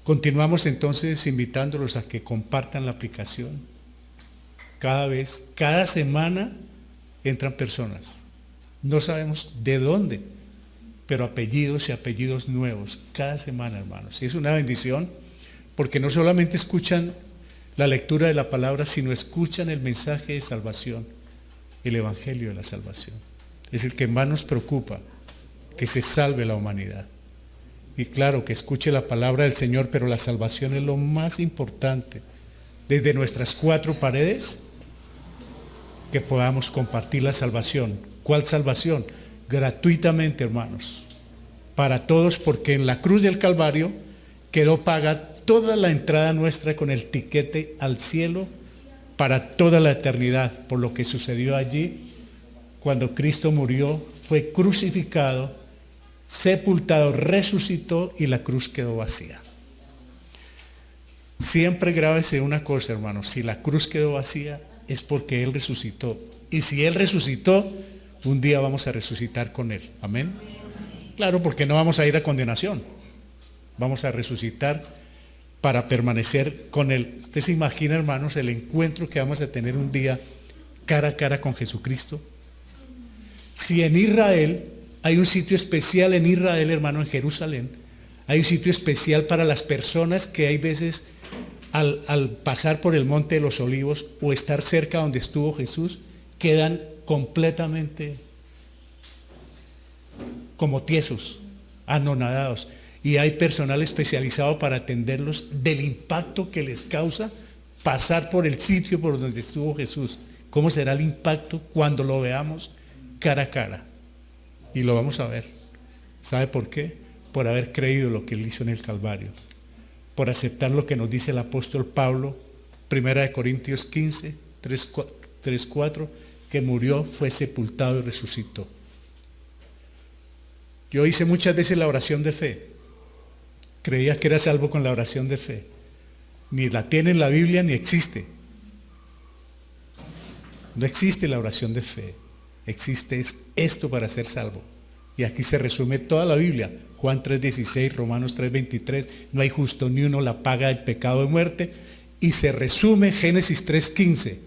Continuamos entonces invitándolos a que compartan la aplicación. Cada semana entran personas. No sabemos de dónde, pero apellidos y apellidos nuevos, cada semana, hermanos. Y es una bendición, porque no solamente escuchan la lectura de la palabra, sino escuchan el mensaje de salvación, el evangelio de la salvación. Es el que más nos preocupa, que se salve la humanidad. Y claro, que escuche la palabra del Señor, pero la salvación es lo más importante. Desde nuestras 4 paredes, que podamos compartir la salvación. ¿Cuál salvación? Gratuitamente, hermanos, para todos, porque en la cruz del Calvario quedó paga toda la entrada nuestra con el tiquete al cielo para toda la eternidad, por lo que sucedió allí cuando Cristo murió, fue crucificado, sepultado, resucitó y la cruz quedó vacía. Siempre grábese una cosa, hermanos, si la cruz quedó vacía es porque Él resucitó. Y si Él resucitó, un día vamos a resucitar con Él. Amén. Claro, porque no vamos a ir a condenación. Vamos a resucitar para permanecer con Él. ¿Usted se imagina, hermanos, el encuentro que vamos a tener un día cara a cara con Jesucristo? Si en Israel hay un sitio especial, en Israel, hermano, en Jerusalén, hay un sitio especial para las personas que hay veces al pasar por el Monte de los Olivos o estar cerca donde estuvo Jesús, quedan completamente como tiesos, anonadados. Y hay personal especializado para atenderlos del impacto que les causa pasar por el sitio por donde estuvo Jesús. ¿Cómo será el impacto cuando lo veamos cara a cara? Y lo vamos a ver. ¿Sabe por qué? Por haber creído lo que Él hizo en el Calvario. Por aceptar lo que nos dice el apóstol Pablo, 1 Corintios 15, 3, 4, que murió, fue sepultado y resucitó. Yo hice muchas veces la oración de fe. Creía que era salvo con la oración de fe. Ni la tiene en la Biblia ni existe. No existe la oración de fe. Existe esto para ser salvo. Y aquí se resume toda la Biblia. Juan 3:16, Romanos 3:23, no hay justo ni uno, la paga del pecado de muerte. Y se resume Génesis 3:15,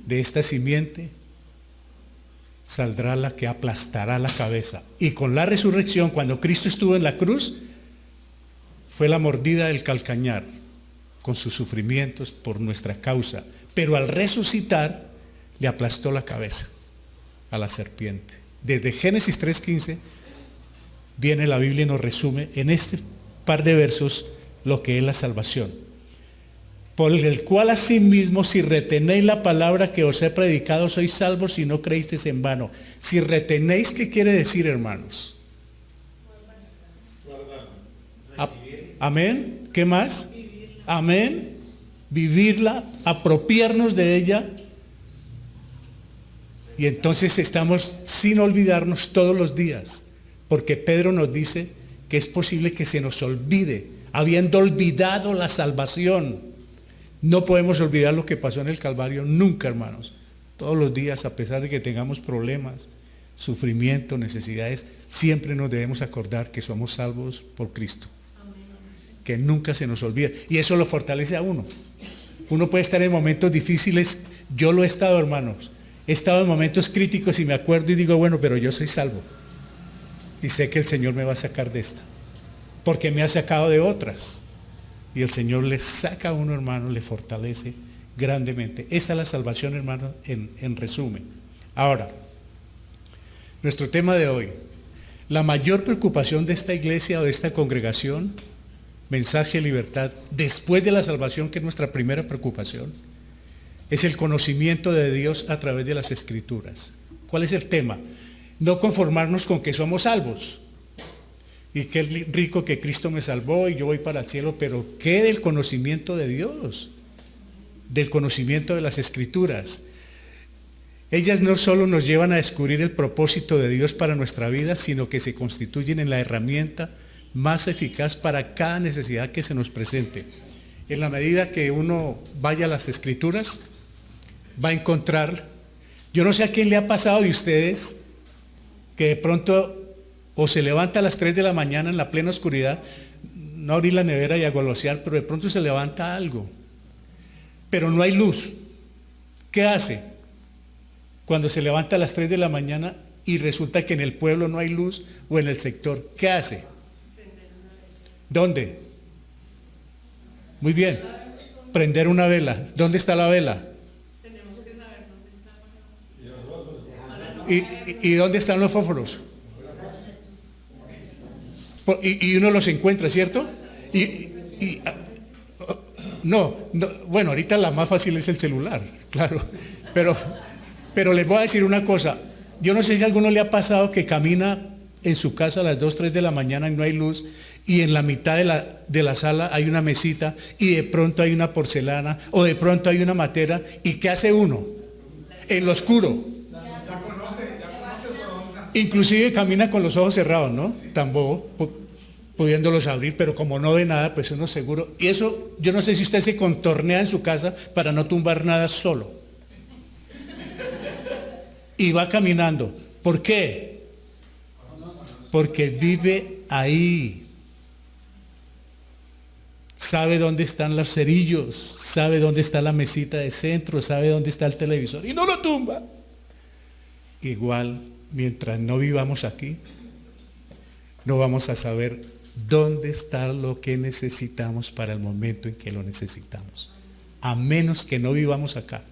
de esta simiente saldrá la que aplastará la cabeza. Y con la resurrección, cuando Cristo estuvo en la cruz, fue la mordida del calcañar, con sus sufrimientos por nuestra causa. Pero al resucitar, le aplastó la cabeza a la serpiente. Desde Génesis 3:15 viene la Biblia y nos resume en este par de versos lo que es la salvación. Por el cual asimismo, si retenéis la palabra que os he predicado, sois salvos si no creísteis en vano. Si retenéis, ¿qué quiere decir, hermanos? Amén. ¿Qué más? Amén. Vivirla, apropiarnos de ella. Y entonces estamos sin olvidarnos todos los días, porque Pedro nos dice que es posible que se nos olvide, habiendo olvidado la salvación. No podemos olvidar lo que pasó en el Calvario nunca, hermanos. Todos los días, a pesar de que tengamos problemas, sufrimiento, necesidades, siempre nos debemos acordar que somos salvos por Cristo. Que nunca se nos olvide. Y eso lo fortalece a uno. Uno puede estar en momentos difíciles. Yo lo he estado, hermanos. He estado en momentos críticos y me acuerdo y digo, bueno, pero yo soy salvo. Y sé que el Señor me va a sacar de esta. Porque me ha sacado de otras. Y el Señor le saca a uno, hermano, le fortalece grandemente. Esta es la salvación, hermano, en resumen. Ahora, nuestro tema de hoy. La mayor preocupación de esta iglesia o de esta congregación, Mensaje de Libertad, después de la salvación, que es nuestra primera preocupación, es el conocimiento de Dios a través de las Escrituras. ¿Cuál es el tema? No conformarnos con que somos salvos. Y qué rico que Cristo me salvó y yo voy para el cielo, pero ¿qué del conocimiento de Dios? Del conocimiento de las Escrituras. Ellas no solo nos llevan a descubrir el propósito de Dios para nuestra vida, sino que se constituyen en la herramienta más eficaz para cada necesidad que se nos presente. En la medida que uno vaya a las Escrituras, va a encontrar, yo no sé a quién le ha pasado de ustedes, que de pronto o se levanta a las 3 de la mañana en la plena oscuridad, no abrir la nevera y a golosear, pero de pronto se levanta algo. Pero no hay luz. ¿Qué hace? Cuando se levanta a las 3 de la mañana y resulta que en el pueblo no hay luz o en el sector, ¿qué hace? ¿Dónde? Muy bien. Prender una vela. ¿Dónde está la vela? ¿Y dónde están los fósforos? Y uno los encuentra, ¿cierto? No, bueno, ahorita la más fácil es el celular, claro. Pero les voy a decir una cosa. Yo no sé si a alguno le ha pasado que camina en su casa a las 2, 3 de la mañana y no hay luz, y en la mitad de la sala hay una mesita, y de pronto hay una porcelana, o de pronto hay una matera, ¿y qué hace uno? En lo oscuro. Inclusive camina con los ojos cerrados, ¿no? Tan bobo, pudiéndolos abrir, pero como no ve nada, pues uno seguro. Y eso, yo no sé si usted se contornea en su casa para no tumbar nada solo. Y va caminando. ¿Por qué? Porque vive ahí. Sabe dónde están los cerillos, sabe dónde está la mesita de centro, sabe dónde está el televisor y no lo tumba. Igual, mientras no vivamos aquí, no vamos a saber dónde está lo que necesitamos para el momento en que lo necesitamos. A menos que no vivamos acá.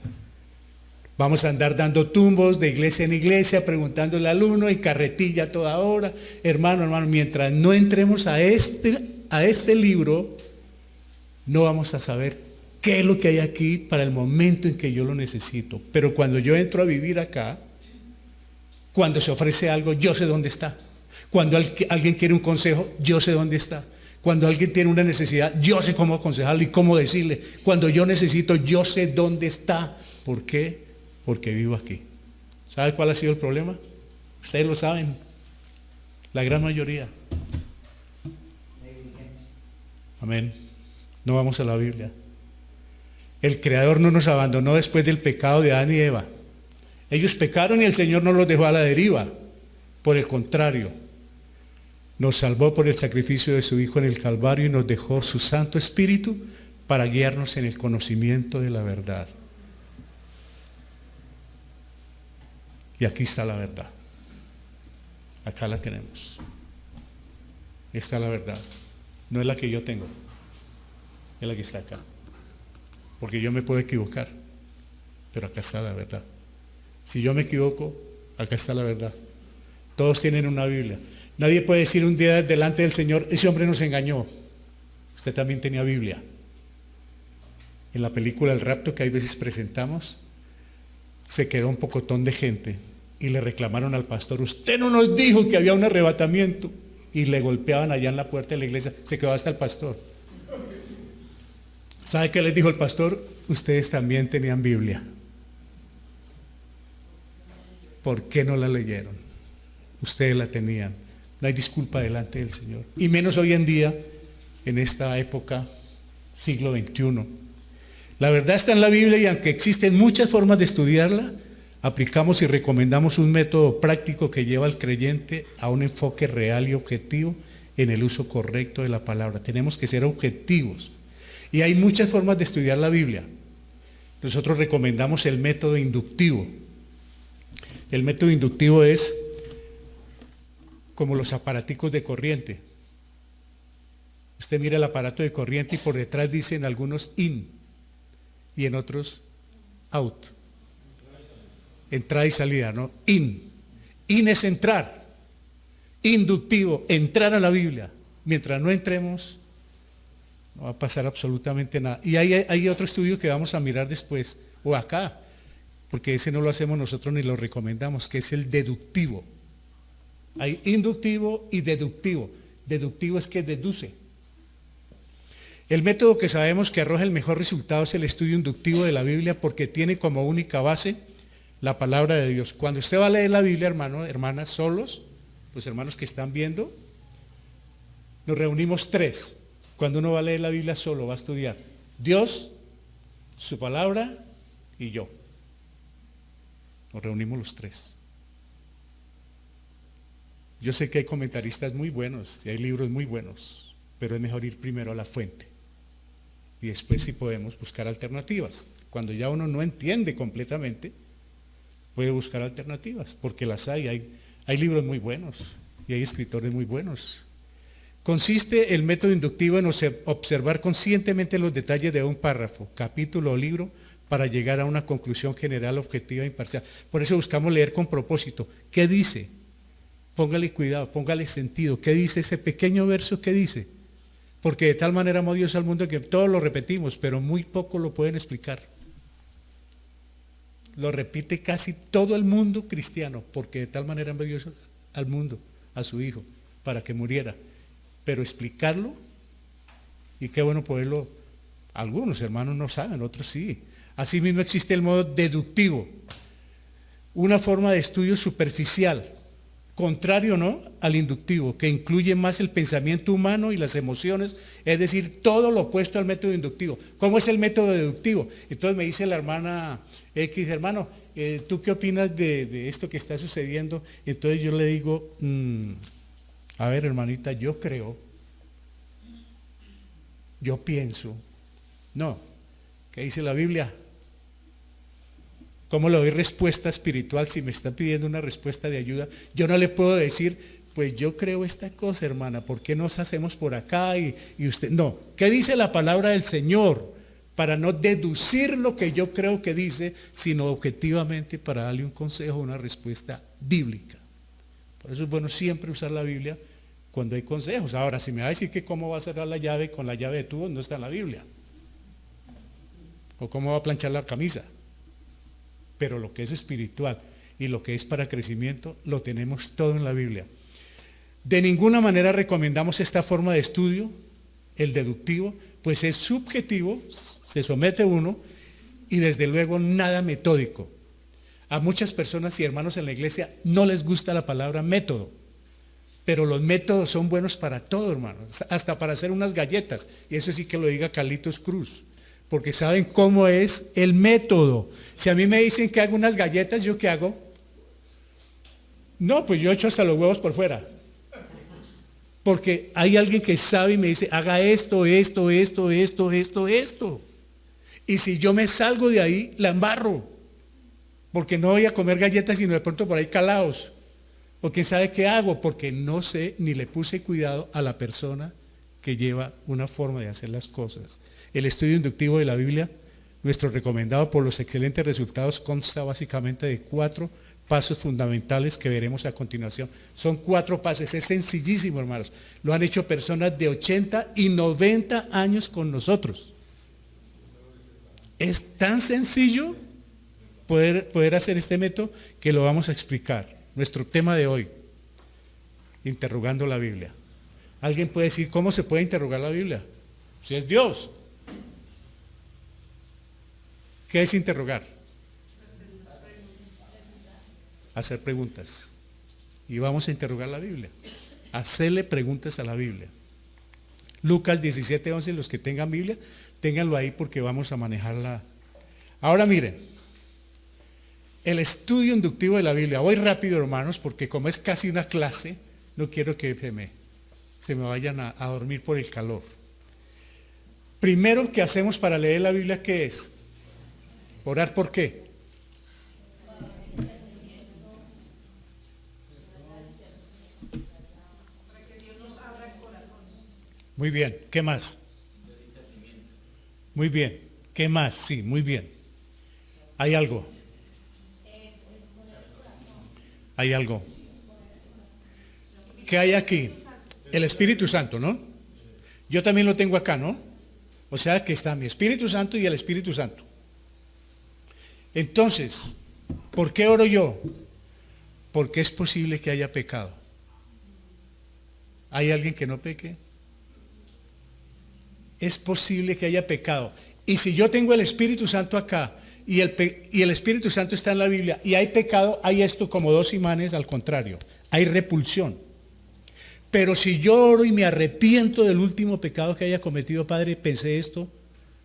Vamos a andar dando tumbos de iglesia en iglesia, preguntándole al uno en carretilla toda hora. Hermano, mientras no entremos a este libro, no vamos a saber qué es lo que hay aquí para el momento en que yo lo necesito. Pero cuando yo entro a vivir acá, cuando se ofrece algo, yo sé dónde está. Cuando alguien quiere un consejo, yo sé dónde está. Cuando alguien tiene una necesidad, yo sé cómo aconsejarlo y cómo decirle. Cuando yo necesito, yo sé dónde está. ¿Por qué? Porque vivo aquí. ¿Sabe cuál ha sido el problema? Ustedes lo saben. La gran mayoría. Amén. No vamos a la Biblia. El Creador no nos abandonó después del pecado de Adán y Eva. Ellos pecaron y el Señor no los dejó a la deriva. Por el contrario, nos salvó por el sacrificio de su Hijo en el Calvario y nos dejó su Santo Espíritu para guiarnos en el conocimiento de la verdad. Y aquí está la verdad. Acá la tenemos. Esta es la verdad. No es la que yo tengo. Es la que está acá. Porque yo me puedo equivocar. Pero acá está la verdad. Si yo me equivoco, acá está la verdad. Todos tienen una Biblia. Nadie puede decir un día delante del Señor, ese hombre nos engañó. Usted también tenía Biblia. En la película El Rapto que hay veces presentamos, se quedó un pocotón de gente y le reclamaron al pastor, usted no nos dijo que había un arrebatamiento. Y le golpeaban allá en la puerta de la iglesia, se quedó hasta el pastor. ¿Sabe qué les dijo el pastor? Ustedes también tenían Biblia. ¿Por qué no la leyeron? Ustedes la tenían. No hay disculpa delante del Señor. Y menos hoy en día, en esta época, siglo XXI. La verdad está en la Biblia y aunque existen muchas formas de estudiarla, aplicamos y recomendamos un método práctico que lleva al creyente a un enfoque real y objetivo en el uso correcto de la palabra. Tenemos que ser objetivos. Y hay muchas formas de estudiar la Biblia. Nosotros recomendamos el método inductivo. El método inductivo es como los aparaticos de corriente. Usted mira el aparato de corriente y por detrás dicen algunos in y en otros out. Entrada y salida, ¿no? In. In es entrar. Inductivo, entrar a la Biblia. Mientras no entremos, no va a pasar absolutamente nada. Y hay otro estudio que vamos a mirar después, o acá, porque ese no lo hacemos nosotros ni lo recomendamos, que es el deductivo. Hay inductivo y deductivo. Deductivo es que deduce. El método que sabemos que arroja el mejor resultado es el estudio inductivo de la Biblia porque tiene como única base la palabra de Dios. Cuando usted va a leer la Biblia, hermano, hermanas, solos, los hermanos que están viendo, nos reunimos tres. Cuando uno va a leer la Biblia solo, va a estudiar Dios, su palabra y yo. Nos reunimos los tres. Yo sé que hay comentaristas muy buenos y hay libros muy buenos, pero es mejor ir primero a la fuente. Y después sí podemos buscar alternativas. Cuando ya uno no entiende completamente, puede buscar alternativas, porque las hay libros muy buenos y hay escritores muy buenos. Consiste el método inductivo en observar conscientemente los detalles de un párrafo, capítulo o libro para llegar a una conclusión general, objetiva e imparcial. Por eso buscamos leer con propósito. ¿Qué dice? Póngale cuidado, póngale sentido. ¿Qué dice ese pequeño verso? ¿Qué dice? Porque de tal manera amó Dios al mundo que todos lo repetimos, pero muy poco lo pueden explicar. Lo repite casi todo el mundo cristiano, porque de tal manera amó Dios al mundo, a su Hijo, para que muriera. Pero explicarlo, y qué bueno poderlo, algunos hermanos no saben, otros sí. Asimismo existe el modo deductivo, una forma de estudio superficial, contrario ¿no? al inductivo, que incluye más el pensamiento humano y las emociones, es decir, todo lo opuesto al método inductivo. ¿Cómo es el método deductivo? Entonces me dice la hermana X, hermano, ¿tú qué opinas de esto que está sucediendo? Entonces yo le digo, a ver hermanita, yo creo, yo pienso, no, ¿qué dice la Biblia? ¿Cómo le doy respuesta espiritual si me está pidiendo una respuesta de ayuda? Yo no le puedo decir, pues yo creo esta cosa, hermana, ¿por qué nos hacemos por acá y usted? No, ¿qué dice la palabra del Señor? Para no deducir lo que yo creo que dice, sino objetivamente para darle un consejo, una respuesta bíblica. Por eso es bueno siempre usar la Biblia cuando hay consejos. Ahora, si me va a decir que cómo va a cerrar la llave con la llave de tubos, no está en la Biblia. O cómo va a planchar la camisa. Pero lo que es espiritual y lo que es para crecimiento, lo tenemos todo en la Biblia. De ninguna manera recomendamos esta forma de estudio, el deductivo, pues es subjetivo, se somete uno y desde luego nada metódico. A muchas personas y hermanos en la iglesia no les gusta la palabra método, pero los métodos son buenos para todo, hermanos, hasta para hacer unas galletas, y eso sí que lo diga Carlitos Cruz. Porque saben cómo es el método. Si a mí me dicen que hago unas galletas, ¿yo qué hago? No, pues yo echo hasta los huevos por fuera. Porque hay alguien que sabe y me dice, haga esto, esto, esto, esto, esto, esto. Y si yo me salgo de ahí, la embarro. Porque no voy a comer galletas, sino de pronto por ahí calados. O quién sabe qué hago, porque no sé ni le puse cuidado a la persona que lleva una forma de hacer las cosas. El estudio inductivo de la Biblia, nuestro recomendado por los excelentes resultados, consta básicamente de 4 pasos fundamentales que veremos a continuación. Son 4 pasos, es sencillísimo, hermanos. Lo han hecho personas de 80 y 90 años con nosotros. Es tan sencillo poder hacer este método que lo vamos a explicar. Nuestro tema de hoy, interrogando la Biblia. ¿Alguien puede decir cómo se puede interrogar la Biblia? Si es Dios. ¿Qué es interrogar? Hacer preguntas. Y vamos a interrogar la Biblia. Hacerle preguntas a la Biblia. Lucas 17:11, los que tengan Biblia, ténganlo ahí porque vamos a manejarla. Ahora miren, el estudio inductivo de la Biblia. Voy rápido, hermanos, porque como es casi una clase, no quiero que se me vayan a dormir por el calor. Primero que hacemos para leer la Biblia, ¿qué es? ¿Orar por qué? Muy bien, ¿qué más? Muy bien, ¿qué más? Sí, muy bien. ¿Hay algo? ¿Hay algo? ¿Qué hay aquí? El Espíritu Santo, ¿no? Yo también lo tengo acá, ¿no? O sea que está mi Espíritu Santo y el Espíritu Santo. Entonces, ¿por qué oro yo? Porque es posible que haya pecado. ¿Hay alguien que no peque? Es posible que haya pecado. Y si yo tengo el Espíritu Santo acá y el Espíritu Santo está en la Biblia y hay pecado, hay esto como 2 imanes al contrario. Hay repulsión. Pero si yo oro y me arrepiento del último pecado que haya cometido, Padre, pensé esto,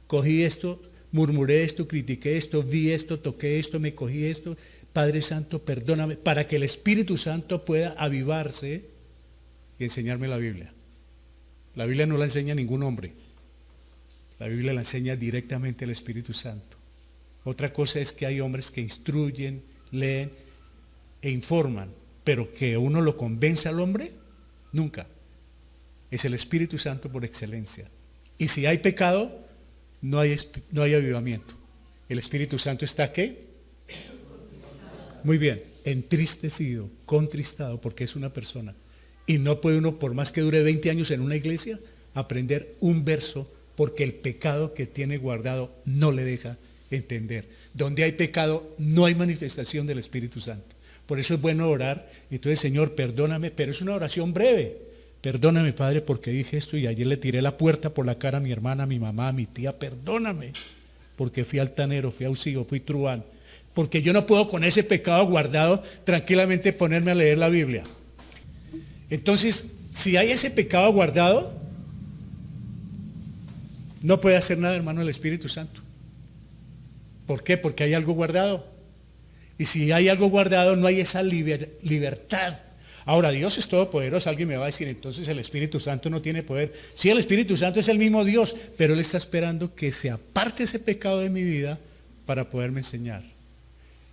cogí esto, murmuré esto, critiqué esto, vi esto, toqué esto, me cogí esto, Padre Santo, perdóname, para que el Espíritu Santo pueda avivarse y enseñarme la Biblia. La Biblia no la enseña ningún hombre. La Biblia la enseña directamente el Espíritu Santo. Otra cosa es que hay hombres que instruyen, leen e informan, pero que uno lo convence al hombre, nunca. Es el Espíritu Santo por excelencia. Y si hay pecado, no hay avivamiento. El Espíritu Santo está ¿qué? Muy bien, entristecido, contristado, porque es una persona. Y no puede uno, por más que dure 20 años en una iglesia, aprender un verso, porque el pecado que tiene guardado no le deja entender. Donde hay pecado, no hay manifestación del Espíritu Santo. Por eso es bueno orar. Entonces, Señor, perdóname, pero es una oración breve. Perdóname, Padre, porque dije esto y ayer le tiré la puerta por la cara a mi hermana, a mi mamá, a mi tía. Perdóname, porque fui altanero, fui auxilio, fui truán. Porque yo no puedo con ese pecado guardado tranquilamente ponerme a leer la Biblia. Entonces, si hay ese pecado guardado, no puede hacer nada, hermano, el Espíritu Santo. ¿Por qué? Porque hay algo guardado. Y si hay algo guardado, no hay esa libertad. Ahora, Dios es todopoderoso. Alguien me va a decir, entonces el Espíritu Santo no tiene poder. Sí, el Espíritu Santo es el mismo Dios, pero Él está esperando que se aparte ese pecado de mi vida para poderme enseñar.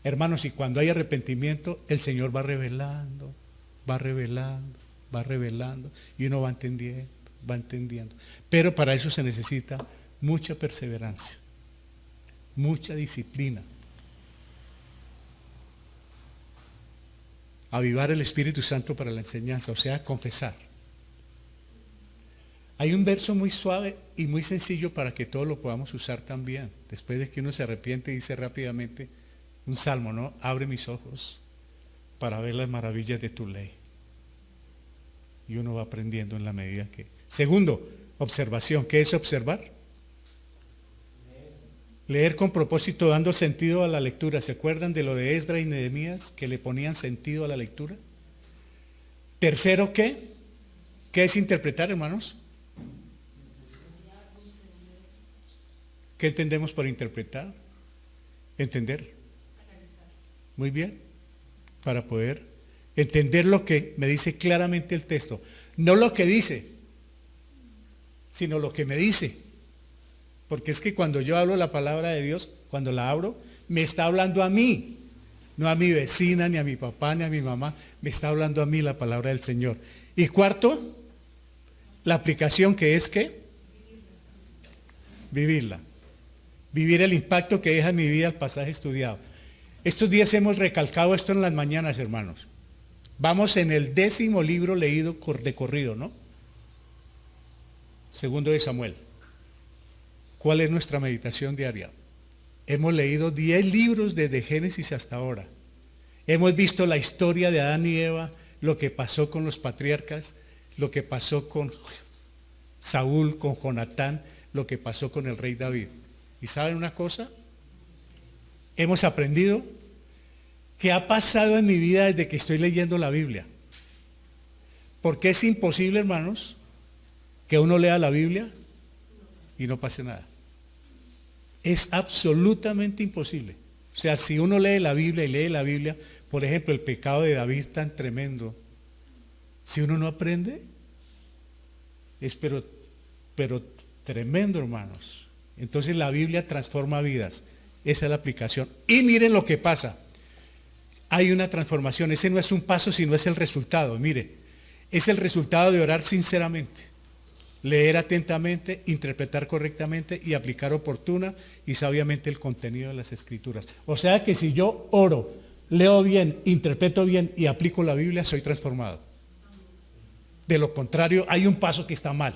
Hermanos, y cuando hay arrepentimiento, el Señor va revelando, va revelando, va revelando, y uno va entendiendo, va entendiendo. Pero para eso se necesita mucha perseverancia, mucha disciplina. Avivar el Espíritu Santo para la enseñanza, o sea, confesar. Hay un verso muy suave y muy sencillo para que todos lo podamos usar también. Después de que uno se arrepiente, dice rápidamente un salmo, ¿no? Abre mis ojos para ver las maravillas de tu ley. Y uno va aprendiendo en la medida que... Segundo, observación. ¿Qué es observar? Leer con propósito, dando sentido a la lectura. ¿Se acuerdan de lo de Esdras y Nehemías, que le ponían sentido a la lectura? Tercero, ¿qué? ¿Qué es interpretar, hermanos? ¿Qué entendemos por interpretar? Entender. Muy bien. Para poder entender lo que me dice claramente el texto. No lo que dice, sino lo que me dice. Porque es que cuando yo hablo la palabra de Dios, cuando la abro, me está hablando a mí. No a mi vecina, ni a mi papá, ni a mi mamá. Me está hablando a mí la palabra del Señor. Y cuarto, la aplicación, que es ¿qué? Vivirla. Vivir el impacto que deja en mi vida el pasaje estudiado. Estos días hemos recalcado esto en las mañanas, hermanos. Vamos en el 10º libro leído de corrido, ¿no? Segundo de Samuel. ¿Cuál es nuestra meditación diaria? Hemos leído 10 libros desde Génesis hasta ahora. Hemos visto la historia de Adán y Eva, lo que pasó con los patriarcas, lo que pasó con Saúl, con Jonatán, lo que pasó con el rey David. ¿Y saben una cosa? Hemos aprendido qué ha pasado en mi vida desde que estoy leyendo la Biblia. Porque es imposible, hermanos, que uno lea la Biblia y no pase nada. Es absolutamente imposible. O sea, si uno lee la Biblia y lee la Biblia, por ejemplo, el pecado de David tan tremendo, si uno no aprende, es pero tremendo, hermanos. Entonces la Biblia transforma vidas. Esa es la aplicación. Y miren lo que pasa. Hay una transformación. Ese no es un paso, sino es el resultado. Mire, es el resultado de orar sinceramente, leer atentamente, interpretar correctamente y aplicar oportuna y sabiamente el contenido de las Escrituras. O sea que si yo oro, leo bien, interpreto bien y aplico la Biblia, soy transformado. De lo contrario, hay un paso que está mal.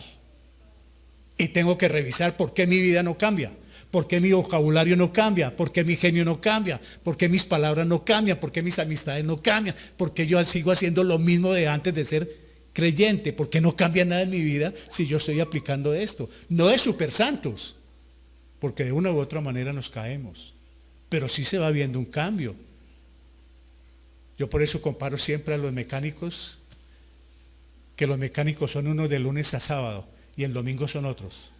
Y tengo que revisar por qué mi vida no cambia, por qué mi vocabulario no cambia, por qué mi genio no cambia, por qué mis palabras no cambian, por qué mis amistades no cambian, por qué yo sigo haciendo lo mismo de antes de ser creyente, por qué no cambia nada en mi vida si yo estoy aplicando esto. No de super santos, porque de una u otra manera nos caemos, pero sí se va viendo un cambio. Yo por eso comparo siempre a los mecánicos, que los mecánicos son unos de lunes a sábado y el domingo son otros.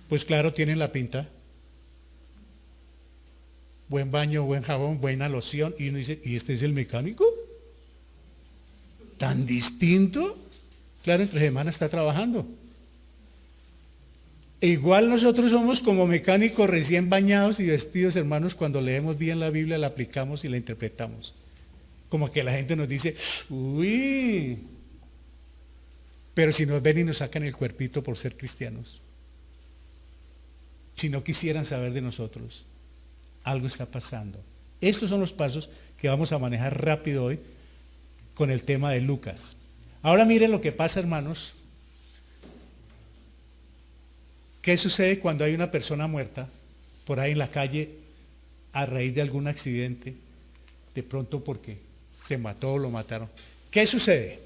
Pues claro, tienen la pinta. Buen baño, buen jabón, buena loción. Y uno dice, ¿y este es el mecánico? ¿Tan distinto? Claro, entre semana está trabajando. E igual nosotros somos como mecánicos recién bañados y vestidos, hermanos, cuando leemos bien la Biblia, la aplicamos y la interpretamos. Como que la gente nos dice, uy, pero si nos ven y nos sacan el cuerpito por ser cristianos, si no quisieran saber de nosotros, algo está pasando. Estos son los pasos que vamos a manejar rápido hoy con el tema de Lucas. Ahora miren lo que pasa, hermanos. ¿Qué sucede cuando hay una persona muerta por ahí en la calle a raíz de algún accidente? De pronto porque se mató o lo mataron. ¿Qué sucede?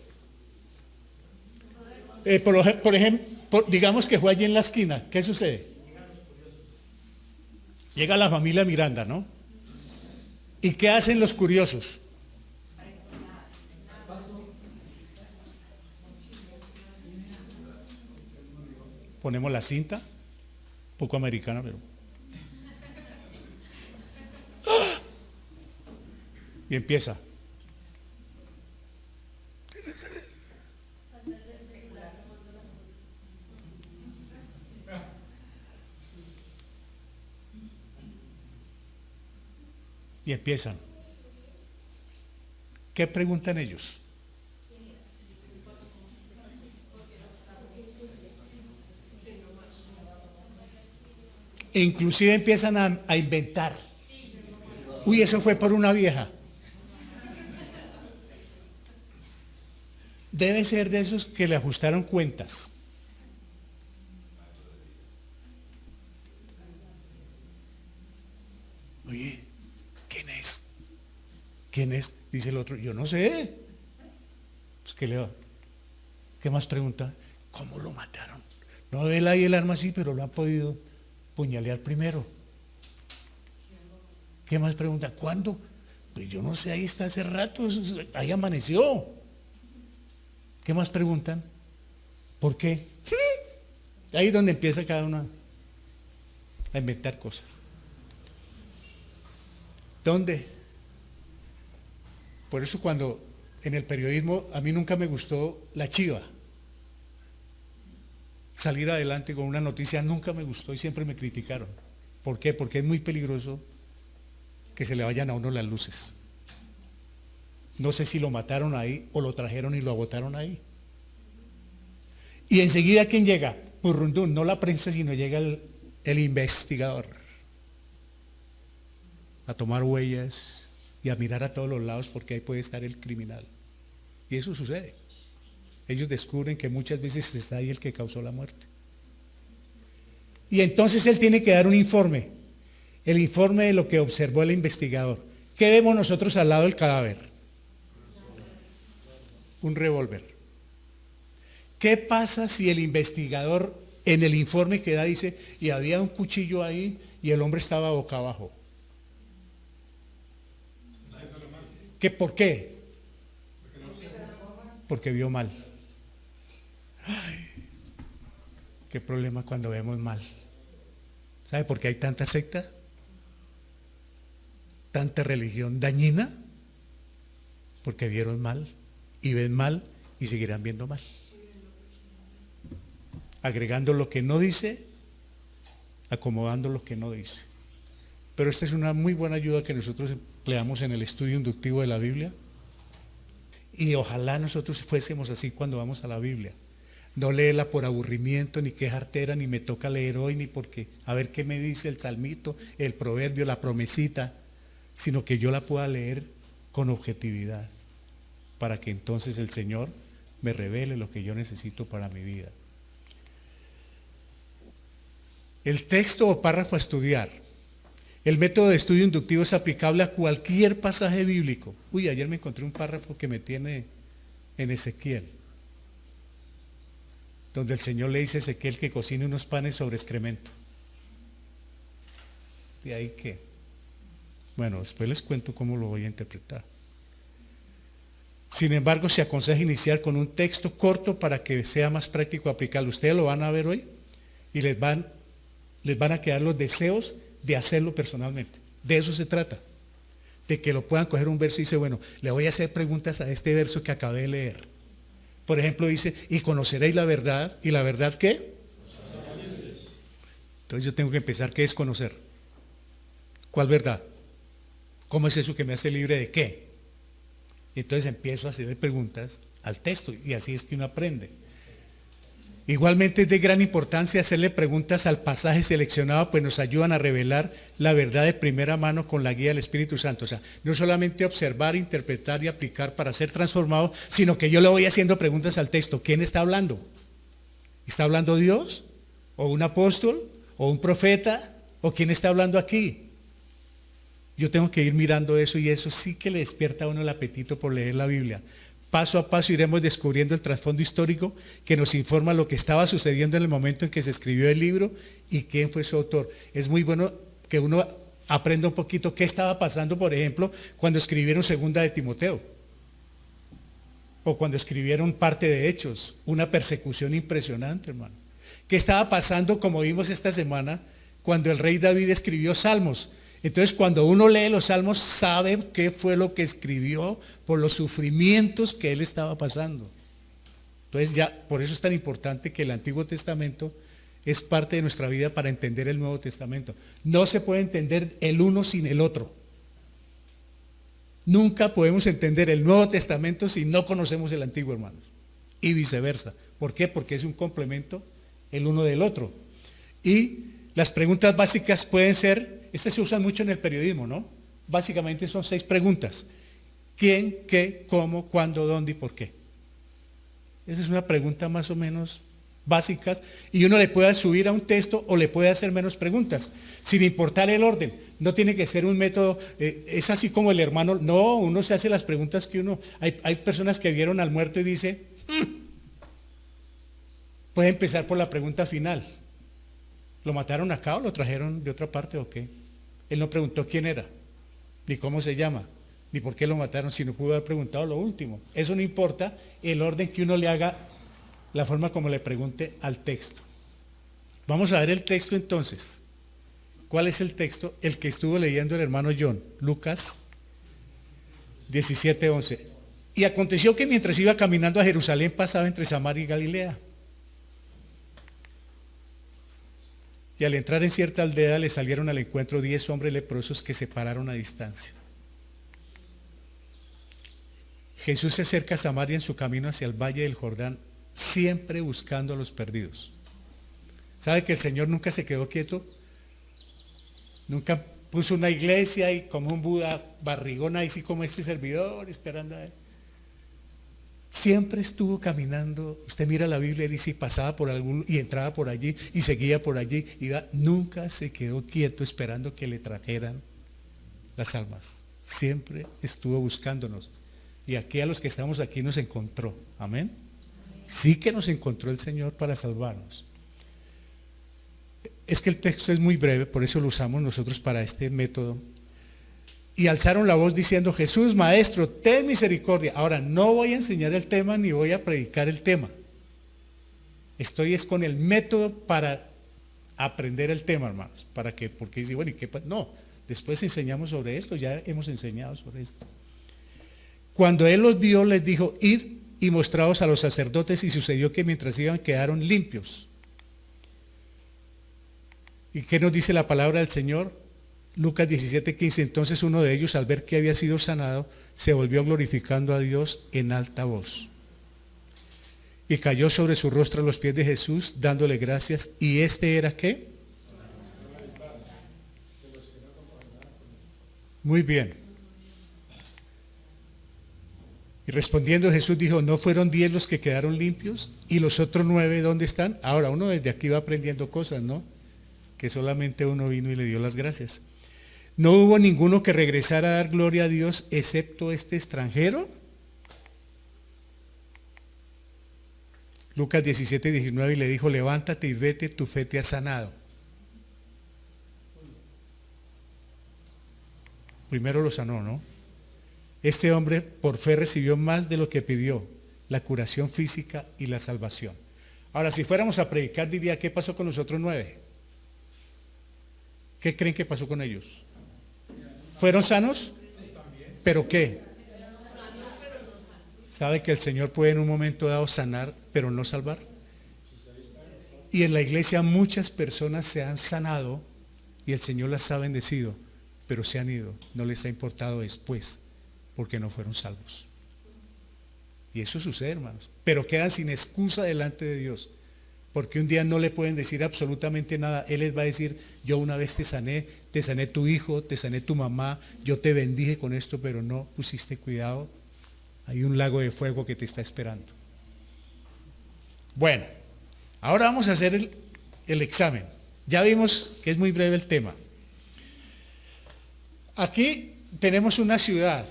Por ejemplo, digamos que fue allí en la esquina. ¿Qué sucede? Llega la familia Miranda, ¿no? ¿Y qué hacen los curiosos? Ponemos la cinta, poco americana, pero... ¡Ah! Y empieza. Y empiezan. ¿Qué preguntan ellos? E inclusive empiezan a inventar. Uy, eso fue por una vieja. Debe ser de esos que le ajustaron cuentas. Oye, ¿quién es? ¿Quién es? Dice el otro, yo no sé. Pues, ¿qué más pregunta? ¿Cómo lo mataron? No, él ahí el arma sí, pero lo ha podido puñalear primero. ¿Qué más pregunta? ¿Cuándo? Pues yo no sé, ahí está hace rato, ahí amaneció. ¿Qué más preguntan? ¿Por qué? Ahí es donde empieza cada uno a inventar cosas. ¿Dónde? Por eso cuando en el periodismo a mí nunca me gustó la chiva. Salir adelante con una noticia nunca me gustó y siempre me criticaron. ¿Por qué? Porque es muy peligroso que se le vayan a uno las luces. No sé si lo mataron ahí o lo trajeron y lo agotaron ahí. Y enseguida, ¿quién llega? Purrundún, no la prensa, sino llega el investigador a tomar huellas y a mirar a todos los lados porque ahí puede estar el criminal. Y eso sucede. Ellos descubren que muchas veces está ahí el que causó la muerte. Y entonces él tiene que dar un informe. El informe de lo que observó el investigador. ¿Qué vemos nosotros al lado del cadáver? Un revólver. ¿Qué pasa si el investigador en el informe que da dice, y había un cuchillo ahí y el hombre estaba boca abajo? ¿Qué, por qué? Porque vio mal. Ay, qué problema cuando vemos mal. ¿Sabe por qué hay tanta secta? Tanta religión dañina. Porque vieron mal y ven mal y seguirán viendo mal. Agregando lo que no dice, acomodando lo que no dice. Pero esta es una muy buena ayuda que nosotros empleamos en el estudio inductivo de la Biblia. Y ojalá nosotros fuésemos así cuando vamos a la Biblia. No leerla por aburrimiento, ni que es artera, ni me toca leer hoy, ni porque a ver qué me dice el salmito, el proverbio, la promesita, sino que yo la pueda leer con objetividad, para que entonces el Señor me revele lo que yo necesito para mi vida. El texto o párrafo a estudiar. El método de estudio inductivo es aplicable a cualquier pasaje bíblico. Uy, ayer me encontré un párrafo que me tiene en Ezequiel, donde el Señor le dice a Ezequiel que cocine unos panes sobre excremento. ¿De ahí qué? Bueno, después les cuento cómo lo voy a interpretar. Sin embargo, se aconseja iniciar con un texto corto para que sea más práctico aplicarlo. Ustedes lo van a ver hoy y les van a quedar los deseos de hacerlo personalmente. De eso se trata. De que lo puedan coger un verso y dice, bueno, le voy a hacer preguntas a este verso que acabé de leer. Por ejemplo, dice, y conoceréis la verdad. ¿Y la verdad qué? Entonces yo tengo que empezar, ¿qué es conocer? ¿Cuál verdad? ¿Cómo es eso que me hace libre de qué? Y entonces empiezo a hacerle preguntas al texto y así es que uno aprende. Igualmente es de gran importancia hacerle preguntas al pasaje seleccionado, pues nos ayudan a revelar la verdad de primera mano con la guía del Espíritu Santo. O sea, no solamente observar, interpretar y aplicar para ser transformado, sino que yo le voy haciendo preguntas al texto. ¿Quién está hablando? ¿Está hablando Dios? ¿O un apóstol? ¿O un profeta? ¿O quién está hablando aquí? Yo tengo que ir mirando eso y eso sí que le despierta a uno el apetito por leer la Biblia. Paso a paso iremos descubriendo el trasfondo histórico que nos informa lo que estaba sucediendo en el momento en que se escribió el libro y quién fue su autor. Es muy bueno que uno aprenda un poquito qué estaba pasando, por ejemplo, cuando escribieron Segunda de Timoteo o cuando escribieron parte de Hechos, una persecución impresionante, hermano. ¿Qué estaba pasando, como vimos esta semana, cuando el rey David escribió Salmos? Entonces, cuando uno lee los Salmos, sabe qué fue lo que escribió por los sufrimientos que él estaba pasando. Entonces, ya, por eso es tan importante que el Antiguo Testamento es parte de nuestra vida para entender el Nuevo Testamento. No se puede entender el uno sin el otro. Nunca podemos entender el Nuevo Testamento si no conocemos el Antiguo, hermanos. Y viceversa. ¿Por qué? Porque es un complemento el uno del otro. Y las preguntas básicas pueden ser, estas se usan mucho en el periodismo, ¿no? Básicamente son 6 preguntas. ¿Quién, qué, cómo, cuándo, dónde y por qué? Esa es una pregunta más o menos básicas y uno le puede subir a un texto o le puede hacer menos preguntas, sin importar el orden. No tiene que ser un método, es así como el hermano, no, uno se hace las preguntas que uno, hay personas que vieron al muerto y dice, puede empezar por la pregunta final. ¿Lo mataron acá o lo trajeron de otra parte o qué? Él no preguntó quién era, ni cómo se llama, ni por qué lo mataron, sino pudo haber preguntado lo último. Eso no importa el orden que uno le haga, la forma como le pregunte al texto. Vamos a ver el texto entonces. ¿Cuál es el texto? El que estuvo leyendo el hermano John, Lucas 17:11. Y aconteció que mientras iba caminando a Jerusalén pasaba entre Samaria y Galilea. Y al entrar en cierta aldea le salieron al encuentro 10 hombres leprosos que se pararon a distancia. Jesús se acerca a Samaria en su camino hacia el valle del Jordán, siempre buscando a los perdidos. ¿Sabe que el Señor nunca se quedó quieto? Nunca puso una iglesia y como un Buda barrigón ahí, sí como este servidor, esperando a él. Siempre estuvo caminando. Usted mira la Biblia y dice, y pasaba por algún, y entraba por allí, y seguía por allí, nunca se quedó quieto esperando que le trajeran las almas. Siempre estuvo buscándonos. Y aquí a los que estamos aquí nos encontró. Amén. Sí que nos encontró el Señor para salvarnos. Es que el texto es muy breve, por eso lo usamos nosotros para este método. Y alzaron la voz diciendo, Jesús, Maestro, ten misericordia. Ahora, no voy a enseñar el tema ni voy a predicar el tema. Estoy es con el método para aprender el tema, hermanos. Para que, porque dice, bueno, ¿y qué pasa? No, después enseñamos sobre esto, ya hemos enseñado sobre esto. Cuando él los vio, les dijo, id y mostraos a los sacerdotes, y sucedió que mientras iban quedaron limpios. ¿Y qué nos dice la palabra del Señor? Lucas 17:15, entonces uno de ellos al ver que había sido sanado, se volvió glorificando a Dios en alta voz. Y cayó sobre su rostro a los pies de Jesús, dándole gracias. ¿Y este era qué? Muy bien. Y respondiendo Jesús dijo, ¿no fueron 10 los que quedaron limpios? ¿Y los otros 9 dónde están? Ahora uno desde aquí va aprendiendo cosas, ¿no? Que solamente uno vino y le dio las gracias. ¿No hubo ninguno que regresara a dar gloria a Dios excepto este extranjero? Lucas 17:19 y le dijo, levántate y vete, tu fe te ha sanado. Primero lo sanó, ¿no? Este hombre por fe recibió más de lo que pidió, la curación física y la salvación. Ahora, si fuéramos a predicar, diría, ¿qué pasó con los otros 9? ¿Qué creen que pasó con ellos? ¿Fueron sanos? ¿Pero qué? ¿Sabe que el Señor puede en un momento dado sanar, pero no salvar? Y en la iglesia muchas personas se han sanado y el Señor las ha bendecido, pero se han ido, no les ha importado después, porque no fueron salvos. Y eso sucede, hermanos, pero quedan sin excusa delante de Dios, porque un día no le pueden decir absolutamente nada. Él les va a decir, yo una vez te sané tu hijo, te sané tu mamá, yo te bendije con esto, pero no pusiste cuidado. Hay un lago de fuego que te está esperando. Bueno, ahora vamos a hacer el examen. Ya vimos que es muy breve el tema. Aquí tenemos una ciudad.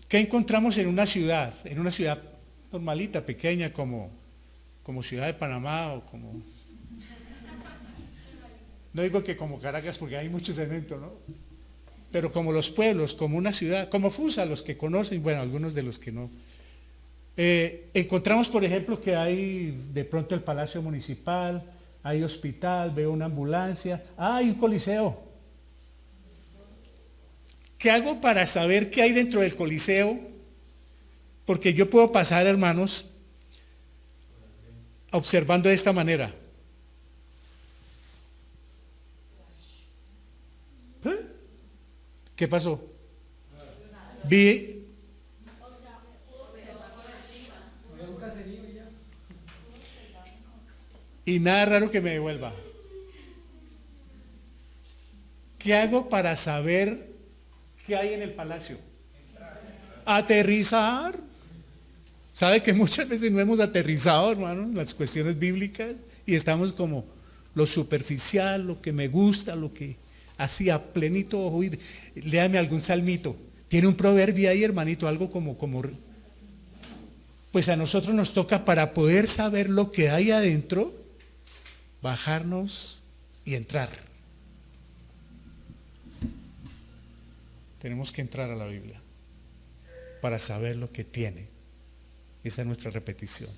¿Qué encontramos en una ciudad? En una ciudad normalita, pequeña, como Ciudad de Panamá o como... No digo que como Caracas porque hay mucho cemento, ¿no? Pero como los pueblos, como una ciudad, como Fusa, los que conocen, bueno, algunos de los que no. Encontramos, por ejemplo, que hay de pronto el Palacio Municipal, hay hospital, veo una ambulancia, hay un coliseo. ¿Qué hago para saber qué hay dentro del coliseo? Porque yo puedo pasar, hermanos, observando de esta manera. ¿Qué pasó? Vi. Y nada raro que me devuelva. ¿Qué hago para saber qué hay en el palacio? Aterrizar. ¿Sabe que muchas veces no hemos aterrizado, hermano, las cuestiones bíblicas? Y estamos como lo superficial, lo que me gusta, lo que así a plenito ojo. Léame algún salmito. Tiene un proverbio ahí, hermanito, algo como... Pues a nosotros nos toca, para poder saber lo que hay adentro, bajarnos y entrar. Tenemos que entrar a la Biblia para saber lo que tiene. Esa es nuestra repetición.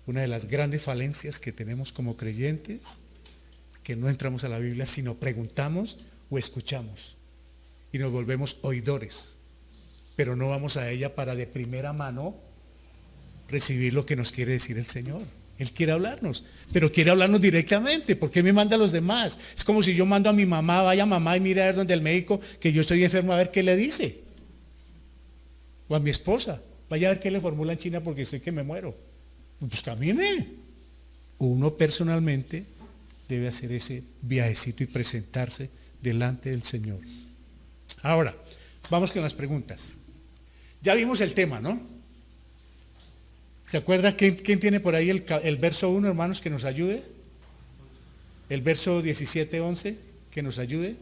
Una de las grandes falencias que tenemos como creyentes es que no entramos a la Biblia, sino preguntamos o escuchamos y nos volvemos oidores, pero no vamos a ella para de primera mano recibir lo que nos quiere decir el Señor. Él quiere hablarnos, pero quiere hablarnos directamente. ¿Por qué me manda a los demás? Es como si yo mando a mi mamá, vaya mamá y mire a ver donde el médico que yo estoy enfermo, a ver qué le dice. O a mi esposa, vaya a ver qué le formula en China porque estoy que me muero. Pues camine. Uno personalmente debe hacer ese viajecito y presentarse delante del Señor. Ahora, vamos con las preguntas. Ya vimos el tema, ¿no? ¿Se acuerda quién tiene por ahí el verso 1, hermanos, que nos ayude? El verso 17, 11, que nos ayude.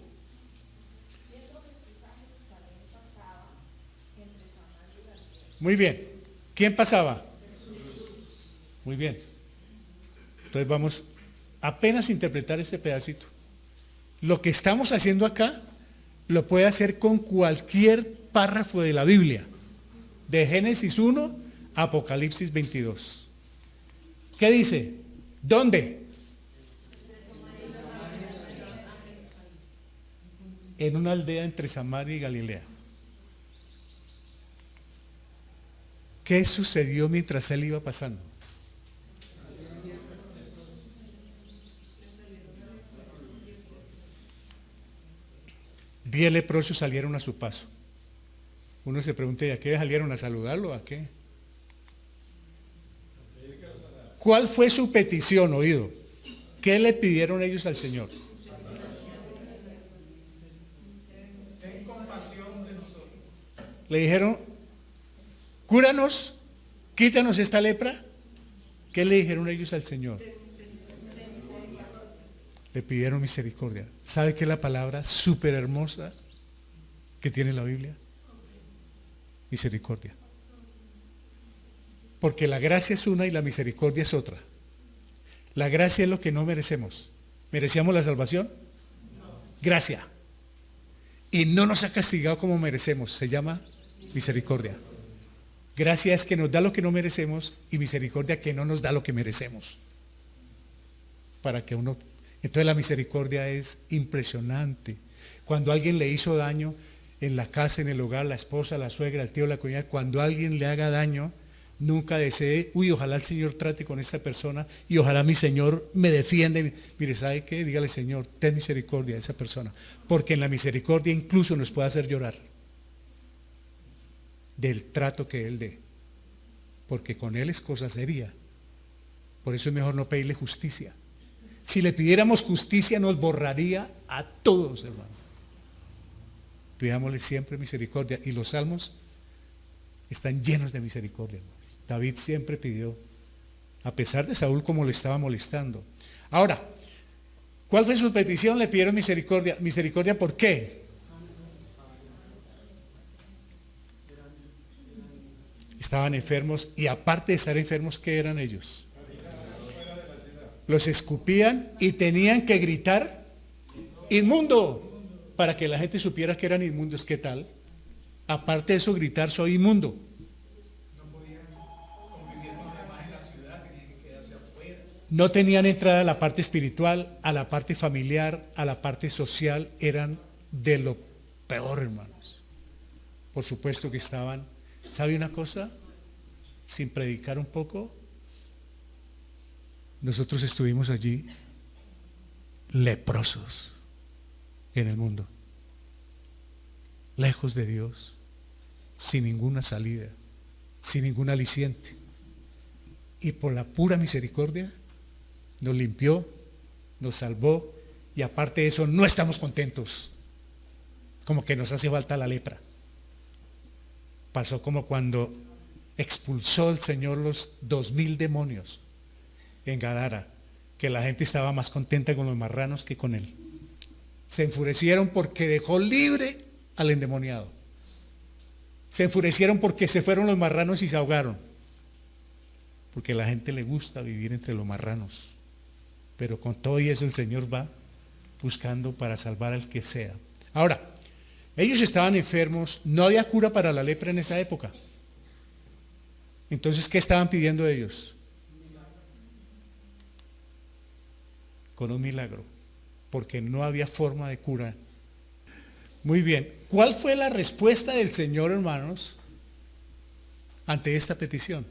Muy bien. ¿Quién pasaba? Muy bien. Entonces vamos apenas a interpretar este pedacito. Lo que estamos haciendo acá lo puede hacer con cualquier párrafo de la Biblia. De Génesis 1 a Apocalipsis 22. ¿Qué dice? ¿Dónde? En una aldea entre Samaria y Galilea. ¿Qué sucedió mientras él iba pasando? 10 leprosos salieron a su paso. Uno se pregunta, ¿y a qué salieron? ¿A saludarlo? ¿A qué? ¿Cuál fue su petición, oído? ¿Qué le pidieron ellos al Señor? Ten compasión de nosotros. Le dijeron, cúranos, quítanos esta lepra. ¿Qué le dijeron ellos al Señor? Le pidieron misericordia. ¿Sabe qué es la palabra súper hermosa que tiene la Biblia? Misericordia. Porque la gracia es una y la misericordia es otra. La gracia es lo que no merecemos. ¿Merecíamos la salvación? No. Gracia. Y no nos ha castigado como merecemos. Se llama misericordia. Gracia es que nos da lo que no merecemos y misericordia que no nos da lo que merecemos. Para que uno... Entonces la misericordia es impresionante. Cuando alguien le hizo daño en la casa, en el hogar, la esposa, la suegra, el tío, la cuñada, cuando alguien le haga daño, Nunca deseé, uy, ojalá el Señor trate con esta persona y ojalá mi Señor me defienda. Mire, ¿sabe qué? Dígale, Señor, ten misericordia de esa persona. Porque en la misericordia incluso nos puede hacer llorar del trato que Él dé. Porque con Él es cosa seria. Por eso es mejor no pedirle justicia. Si le pidiéramos justicia nos borraría a todos, hermano. Pidámosle siempre misericordia. Y los salmos están llenos de misericordia, hermano. David siempre pidió, a pesar de Saúl como le estaba molestando. Ahora, ¿cuál fue su petición? Le pidieron misericordia. ¿Misericordia por qué? Estaban enfermos y aparte de estar enfermos, ¿qué eran ellos? Los escupían y tenían que gritar inmundo para que la gente supiera que eran inmundos. ¿Qué tal? Aparte de eso, gritar soy inmundo. No tenían entrada a la parte espiritual, a la parte familiar, a la parte social, eran de lo peor, hermanos. Por supuesto que estaban, ¿sabe una cosa? Sin predicar un poco, nosotros estuvimos allí leprosos en el mundo, lejos de Dios, sin ninguna salida, sin ningún aliciente. Y por la pura misericordia, nos limpió, nos salvó y aparte de eso no estamos contentos, como que nos hace falta la lepra. Pasó como cuando expulsó el Señor los 2000 demonios en Gadara, que la gente estaba más contenta con los marranos que con él. Se enfurecieron porque dejó libre al endemoniado. Se enfurecieron porque se fueron los marranos y se ahogaron. Porque a la gente le gusta vivir entre los marranos. Pero con todo y eso el Señor va buscando para salvar al que sea. Ahora, ellos estaban enfermos, no había cura para la lepra en esa época. Entonces, ¿qué estaban pidiendo ellos? Con un milagro, porque no había forma de cura. Muy bien, ¿cuál fue la respuesta del Señor, hermanos, ante esta petición?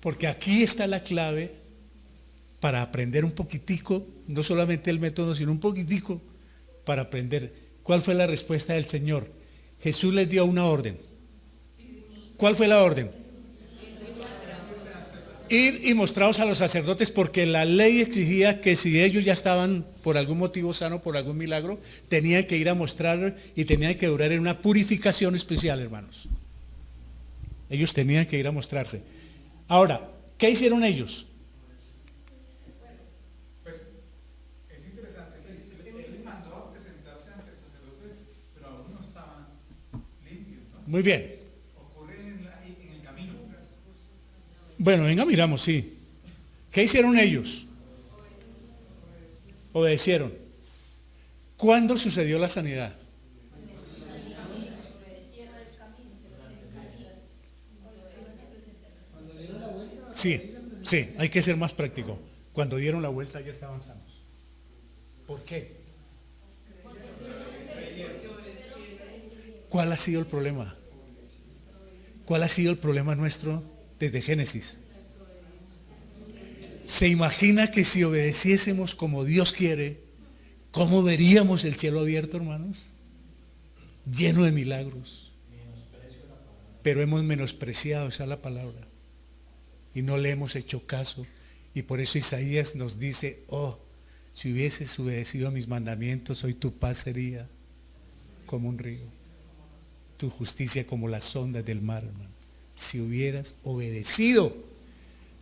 Porque aquí está la clave para aprender un poquitico, no solamente el método, sino un poquitico para aprender. ¿Cuál fue la respuesta del Señor? Jesús les dio una orden. ¿Cuál fue la orden? Ir y mostraros a los sacerdotes, porque la ley exigía que si ellos ya estaban por algún motivo sano, por algún milagro, tenían que ir a mostrar y tenían que durar en una purificación especial, hermanos. Ellos tenían que ir a mostrarse. Ahora, ¿qué hicieron ellos? Pues es interesante que él mandó a presentarse ante el sacerdote, pero aún no estaban limpios, ¿no? Muy bien. Ocurre en el camino. Bueno, venga, miramos, sí. ¿Qué hicieron ellos? Obedecieron. ¿Cuándo sucedió la sanidad? Sí, sí, hay que ser más práctico. Cuando dieron la vuelta ya estaban sanos. ¿Por qué? ¿Cuál ha sido el problema? ¿Cuál ha sido el problema nuestro desde Génesis? ¿Se imagina que si obedeciésemos como Dios quiere, cómo veríamos el cielo abierto, hermanos? Lleno de milagros. Pero hemos menospreciado esa la palabra. Y no le hemos hecho caso. Y por eso Isaías nos dice, oh, si hubieses obedecido a mis mandamientos, hoy tu paz sería como un río. Tu justicia como las ondas del mar, hermano. Si hubieras obedecido.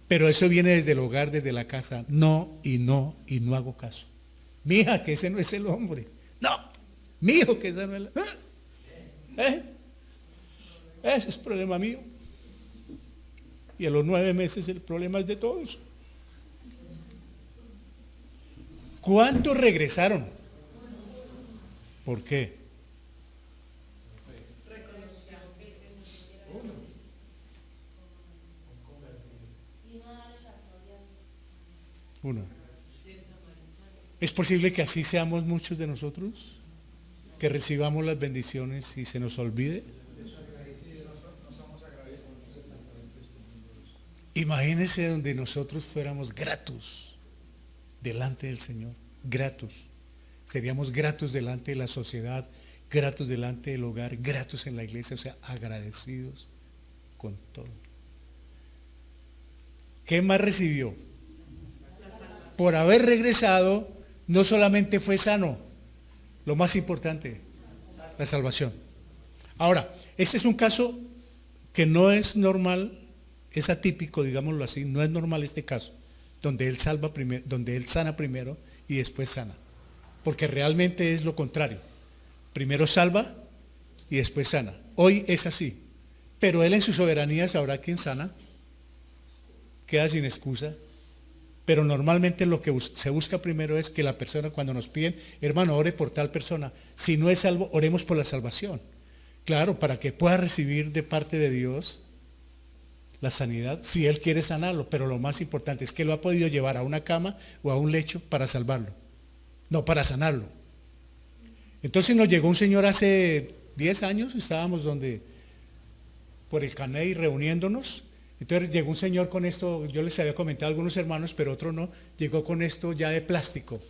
Pero eso viene desde el hogar, desde la casa. No, y no hago caso. Mi hija, que ese no es el hombre. No, mi hijo, que ese no es el... Ese es problema mío. Y a los 9 meses el problema es de todos. ¿Cuántos regresaron? ¿Por qué? Uno. ¿Es posible que así seamos muchos de nosotros? Que recibamos las bendiciones y se nos olvide. Imagínense donde nosotros fuéramos gratos delante del Señor, gratos. Seríamos gratos delante de la sociedad, gratos delante del hogar, gratos en la iglesia, o sea, agradecidos con todo. ¿Qué más recibió? Por haber regresado, no solamente fue sano, lo más importante, la salvación. Ahora, este es un caso que no es normal, es atípico, digámoslo así, no es normal este caso, donde él donde él sana primero y después sana. Porque realmente es lo contrario. Primero salva y después sana. Hoy es así. Pero él en su soberanía sabrá quién sana, queda sin excusa. Pero normalmente lo que se busca primero es que la persona, cuando nos piden, hermano, ore por tal persona. Si no es salvo, oremos por la salvación. Claro, para que pueda recibir de parte de Dios la sanidad, si él quiere sanarlo. Pero lo más importante es que lo ha podido llevar a una cama o a un lecho para salvarlo. No, para sanarlo. Entonces nos llegó un señor hace 10 años, estábamos por el Caney reuniéndonos. Entonces llegó un señor con esto, yo les había comentado a algunos hermanos, pero otro no, llegó con esto ya de plástico,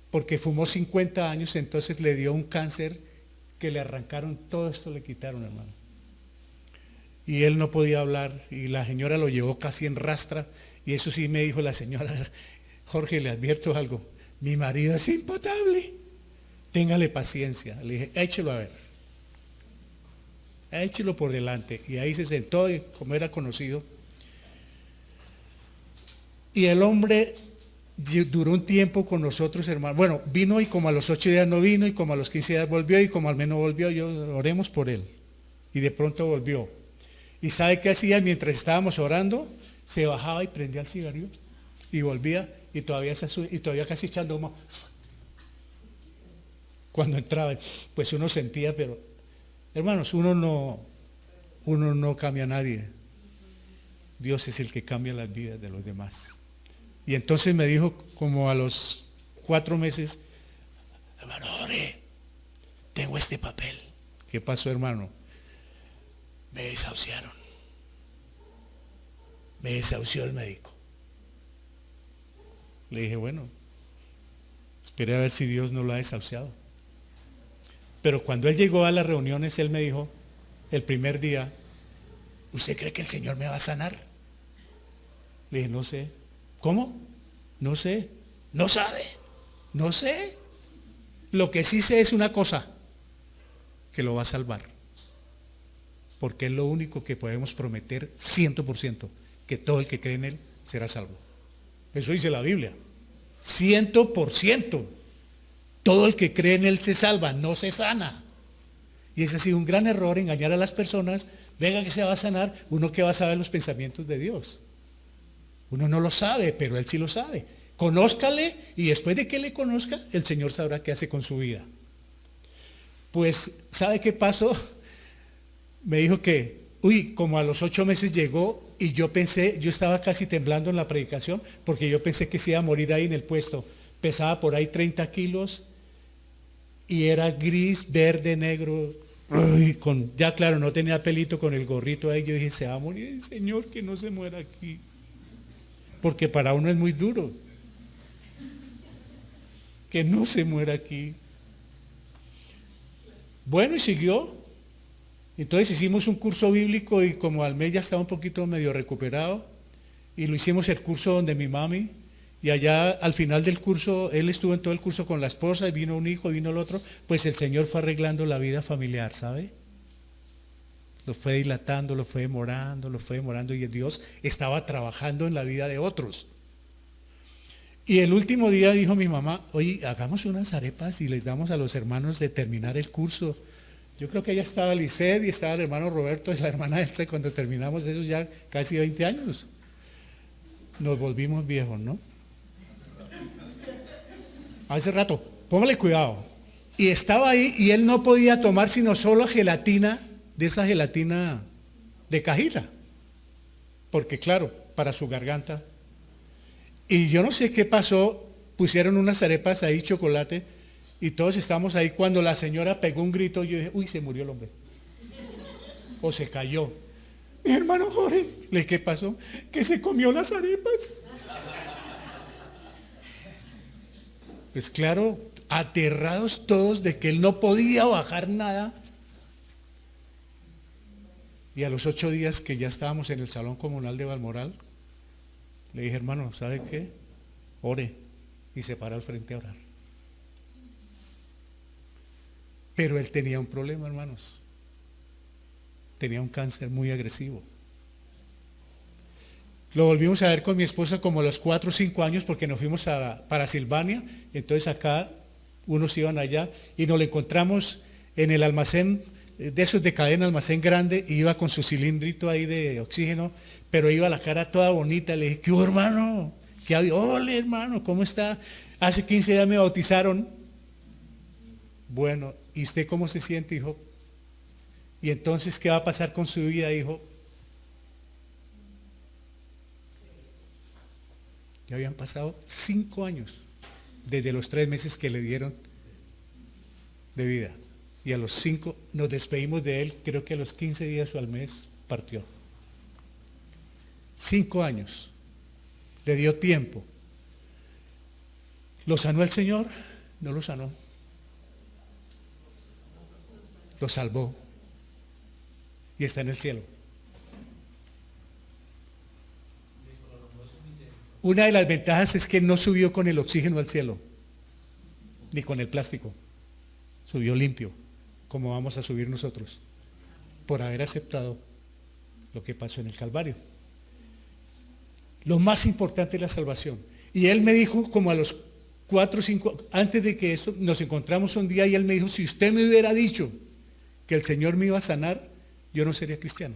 porque fumó 50 años, entonces le dio un cáncer que le arrancaron, todo esto le quitaron, hermano. Y él no podía hablar, y la señora lo llevó casi en rastra, y eso sí me dijo la señora, Jorge, le advierto algo, mi marido es impotable, téngale paciencia. Le dije, échelo a ver, échelo por delante. Y ahí se sentó, y como era conocido. Y el hombre duró un tiempo con nosotros, hermano. Bueno, vino y como a los 8 días no vino, y como a los 15 días volvió, y como al menos volvió, oremos por él. Y de pronto volvió. ¿Y sabe qué hacía? Mientras estábamos orando, se bajaba y prendía el cigarrillo, y volvía, y todavía casi echando humo. Cuando entraba, pues uno sentía, pero hermanos, uno no cambia a nadie. Dios es el que cambia las vidas de los demás. Y entonces me dijo, como a los 4 meses, hermano, ore, tengo este papel. ¿Qué pasó, hermano? Me desahuciaron. Me desahució el médico. Le dije, bueno, esperé a ver si Dios no lo ha desahuciado. Pero cuando él llegó a las reuniones, él me dijo, el primer día, ¿usted cree que el Señor me va a sanar? Le dije, no sé. ¿Cómo? No sé. ¿No sabe? No sé. Lo que sí sé es una cosa, que lo va a salvar. Porque es lo único que podemos prometer 100%, que todo el que cree en Él será salvo. Eso dice la Biblia. 100%. Todo el que cree en Él se salva, no se sana. Y ese ha sido un gran error, engañar a las personas. Venga que se va a sanar, uno que va a saber los pensamientos de Dios. Uno no lo sabe, pero Él sí lo sabe. Conózcale y después de que le conozca, el Señor sabrá qué hace con su vida. Pues, ¿sabe qué pasó? Me dijo que, como a los 8 meses llegó y yo estaba casi temblando en la predicación porque yo pensé que se iba a morir ahí en el puesto. Pesaba por ahí 30 kilos y era gris, verde, negro, ya claro, no tenía pelito, con el gorrito ahí. Yo dije, se va a morir, Señor, que no se muera aquí. Porque para uno es muy duro. Que no se muera aquí. Bueno, y siguió. Entonces hicimos un curso bíblico y como al mes ya estaba un poquito medio recuperado y lo hicimos el curso donde mi mami, y allá al final del curso, él estuvo en todo el curso con la esposa y vino un hijo y vino el otro, pues el Señor fue arreglando la vida familiar, ¿sabe? Lo fue dilatando, lo fue demorando y Dios estaba trabajando en la vida de otros. Y el último día dijo mi mamá, oye, hagamos unas arepas y les damos a los hermanos de terminar el curso. Yo creo que allá estaba Lisset y estaba el hermano Roberto y la hermana Elsa. Cuando terminamos eso ya casi 20 años. Nos volvimos viejos, ¿no? Hace rato, póngale cuidado. Y estaba ahí y él no podía tomar sino solo gelatina, de esa gelatina de cajita. Porque claro, para su garganta. Y yo no sé qué pasó, pusieron unas arepas ahí, chocolate, y todos estábamos ahí. Cuando la señora pegó un grito, yo dije, uy, se murió el hombre. O se cayó. Mi hermano Jorge, ¿qué pasó? Que se comió las arepas. Pues claro, aterrados todos de que él no podía bajar nada. Y a los 8 días que ya estábamos en el salón comunal de Balmoral, le dije, hermano, ¿sabe qué? Ore. Y se paró al frente a orar. Pero él tenía un problema, hermanos. Tenía un cáncer muy agresivo. Lo volvimos a ver con mi esposa como a los 4 o 5 años porque nos fuimos para Silvania. Entonces acá unos iban allá y nos lo encontramos en el almacén, de esos de cadena, almacén grande, y iba con su cilindrito ahí de oxígeno, pero iba la cara toda bonita. Le dije, ¿qué hubo, hermano? ¿Qué había? Hola, hermano, ¿cómo está? Hace 15 días me bautizaron. Bueno, ¿y usted cómo se siente, hijo? Y entonces, ¿qué va a pasar con su vida, hijo? Ya habían pasado 5 años desde los 3 meses que le dieron de vida. Y a los 5 nos despedimos de él, creo que a los 15 días o al mes partió. 5 años. Le dio tiempo. ¿Lo sanó el Señor? No lo sanó. Lo salvó. Y está en el cielo. Una de las ventajas es que no subió con el oxígeno al cielo, ni con el plástico. Subió limpio, como vamos a subir nosotros, por haber aceptado lo que pasó en el Calvario. Lo más importante es la salvación. Y él me dijo, como a los 4 o 5, antes de que eso, nos encontramos un día y él me dijo, si usted me hubiera dicho que el Señor me iba a sanar, yo no sería cristiano.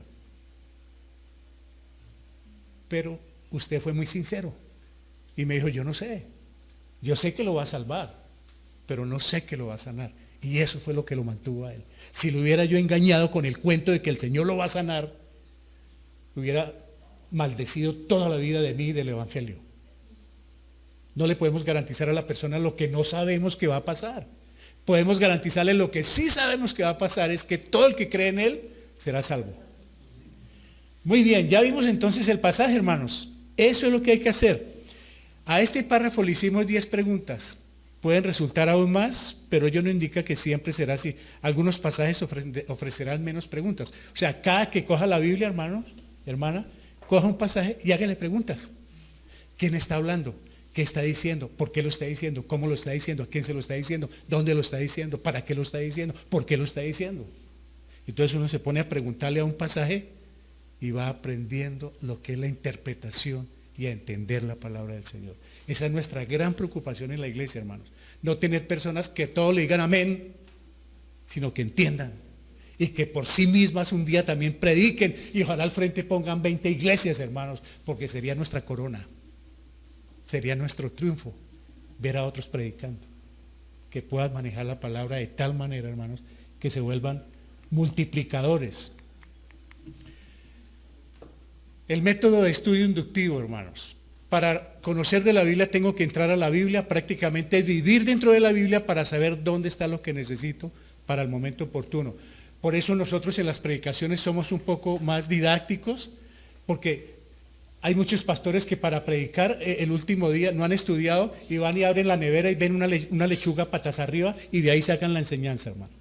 Pero usted fue muy sincero y me dijo, yo no sé, yo sé que lo va a salvar, pero no sé que lo va a sanar. Y eso fue lo que lo mantuvo a él. Si lo hubiera yo engañado con el cuento de que el Señor lo va a sanar, hubiera maldecido toda la vida de mí y del Evangelio. No le podemos garantizar a la persona lo que no sabemos que va a pasar. Podemos garantizarle lo que sí sabemos que va a pasar, es que todo el que cree en él será salvo. Muy bien, ya vimos entonces el pasaje, hermanos. Eso es lo que hay que hacer. A este párrafo le hicimos 10 preguntas. Pueden resultar aún más, pero ello no indica que siempre será así. Algunos pasajes ofrecerán menos preguntas. O sea, cada que coja la Biblia, hermano, hermana, coja un pasaje y hágale preguntas. ¿Quién está hablando? ¿Qué está diciendo? ¿Por qué lo está diciendo? ¿Cómo lo está diciendo? ¿A quién se lo está diciendo? ¿Dónde lo está diciendo? ¿Para qué lo está diciendo? ¿Por qué lo está diciendo? Entonces uno se pone a preguntarle a un pasaje y va aprendiendo lo que es la interpretación y a entender la palabra del Señor. Esa es nuestra gran preocupación en la iglesia, hermanos. No tener personas que todo le digan amén, sino que entiendan. Y que por sí mismas un día también prediquen y ojalá al frente pongan 20 iglesias, hermanos, porque sería nuestra corona. Sería nuestro triunfo ver a otros predicando. Que puedan manejar la palabra de tal manera, hermanos, que se vuelvan multiplicadores. El método de estudio inductivo, hermanos. Para conocer de la Biblia tengo que entrar a la Biblia, prácticamente vivir dentro de la Biblia para saber dónde está lo que necesito para el momento oportuno. Por eso nosotros en las predicaciones somos un poco más didácticos, porque hay muchos pastores que para predicar el último día no han estudiado y van y abren la nevera y ven una lechuga patas arriba y de ahí sacan la enseñanza, hermano.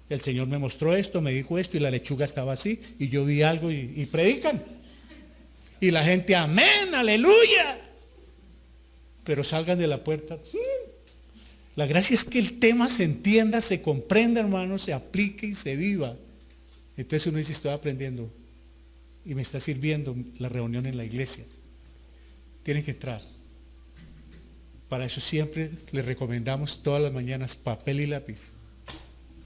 El Señor me mostró esto, me dijo esto y la lechuga estaba así y yo vi algo y predican. Y la gente, amén, aleluya. Pero salgan de la puerta. La gracia es que el tema se entienda, se comprenda, hermano, se aplique y se viva. Entonces uno dice, estoy aprendiendo y me está sirviendo la reunión en la iglesia. Tienen que entrar. Para eso siempre les recomendamos todas las mañanas papel y lápiz.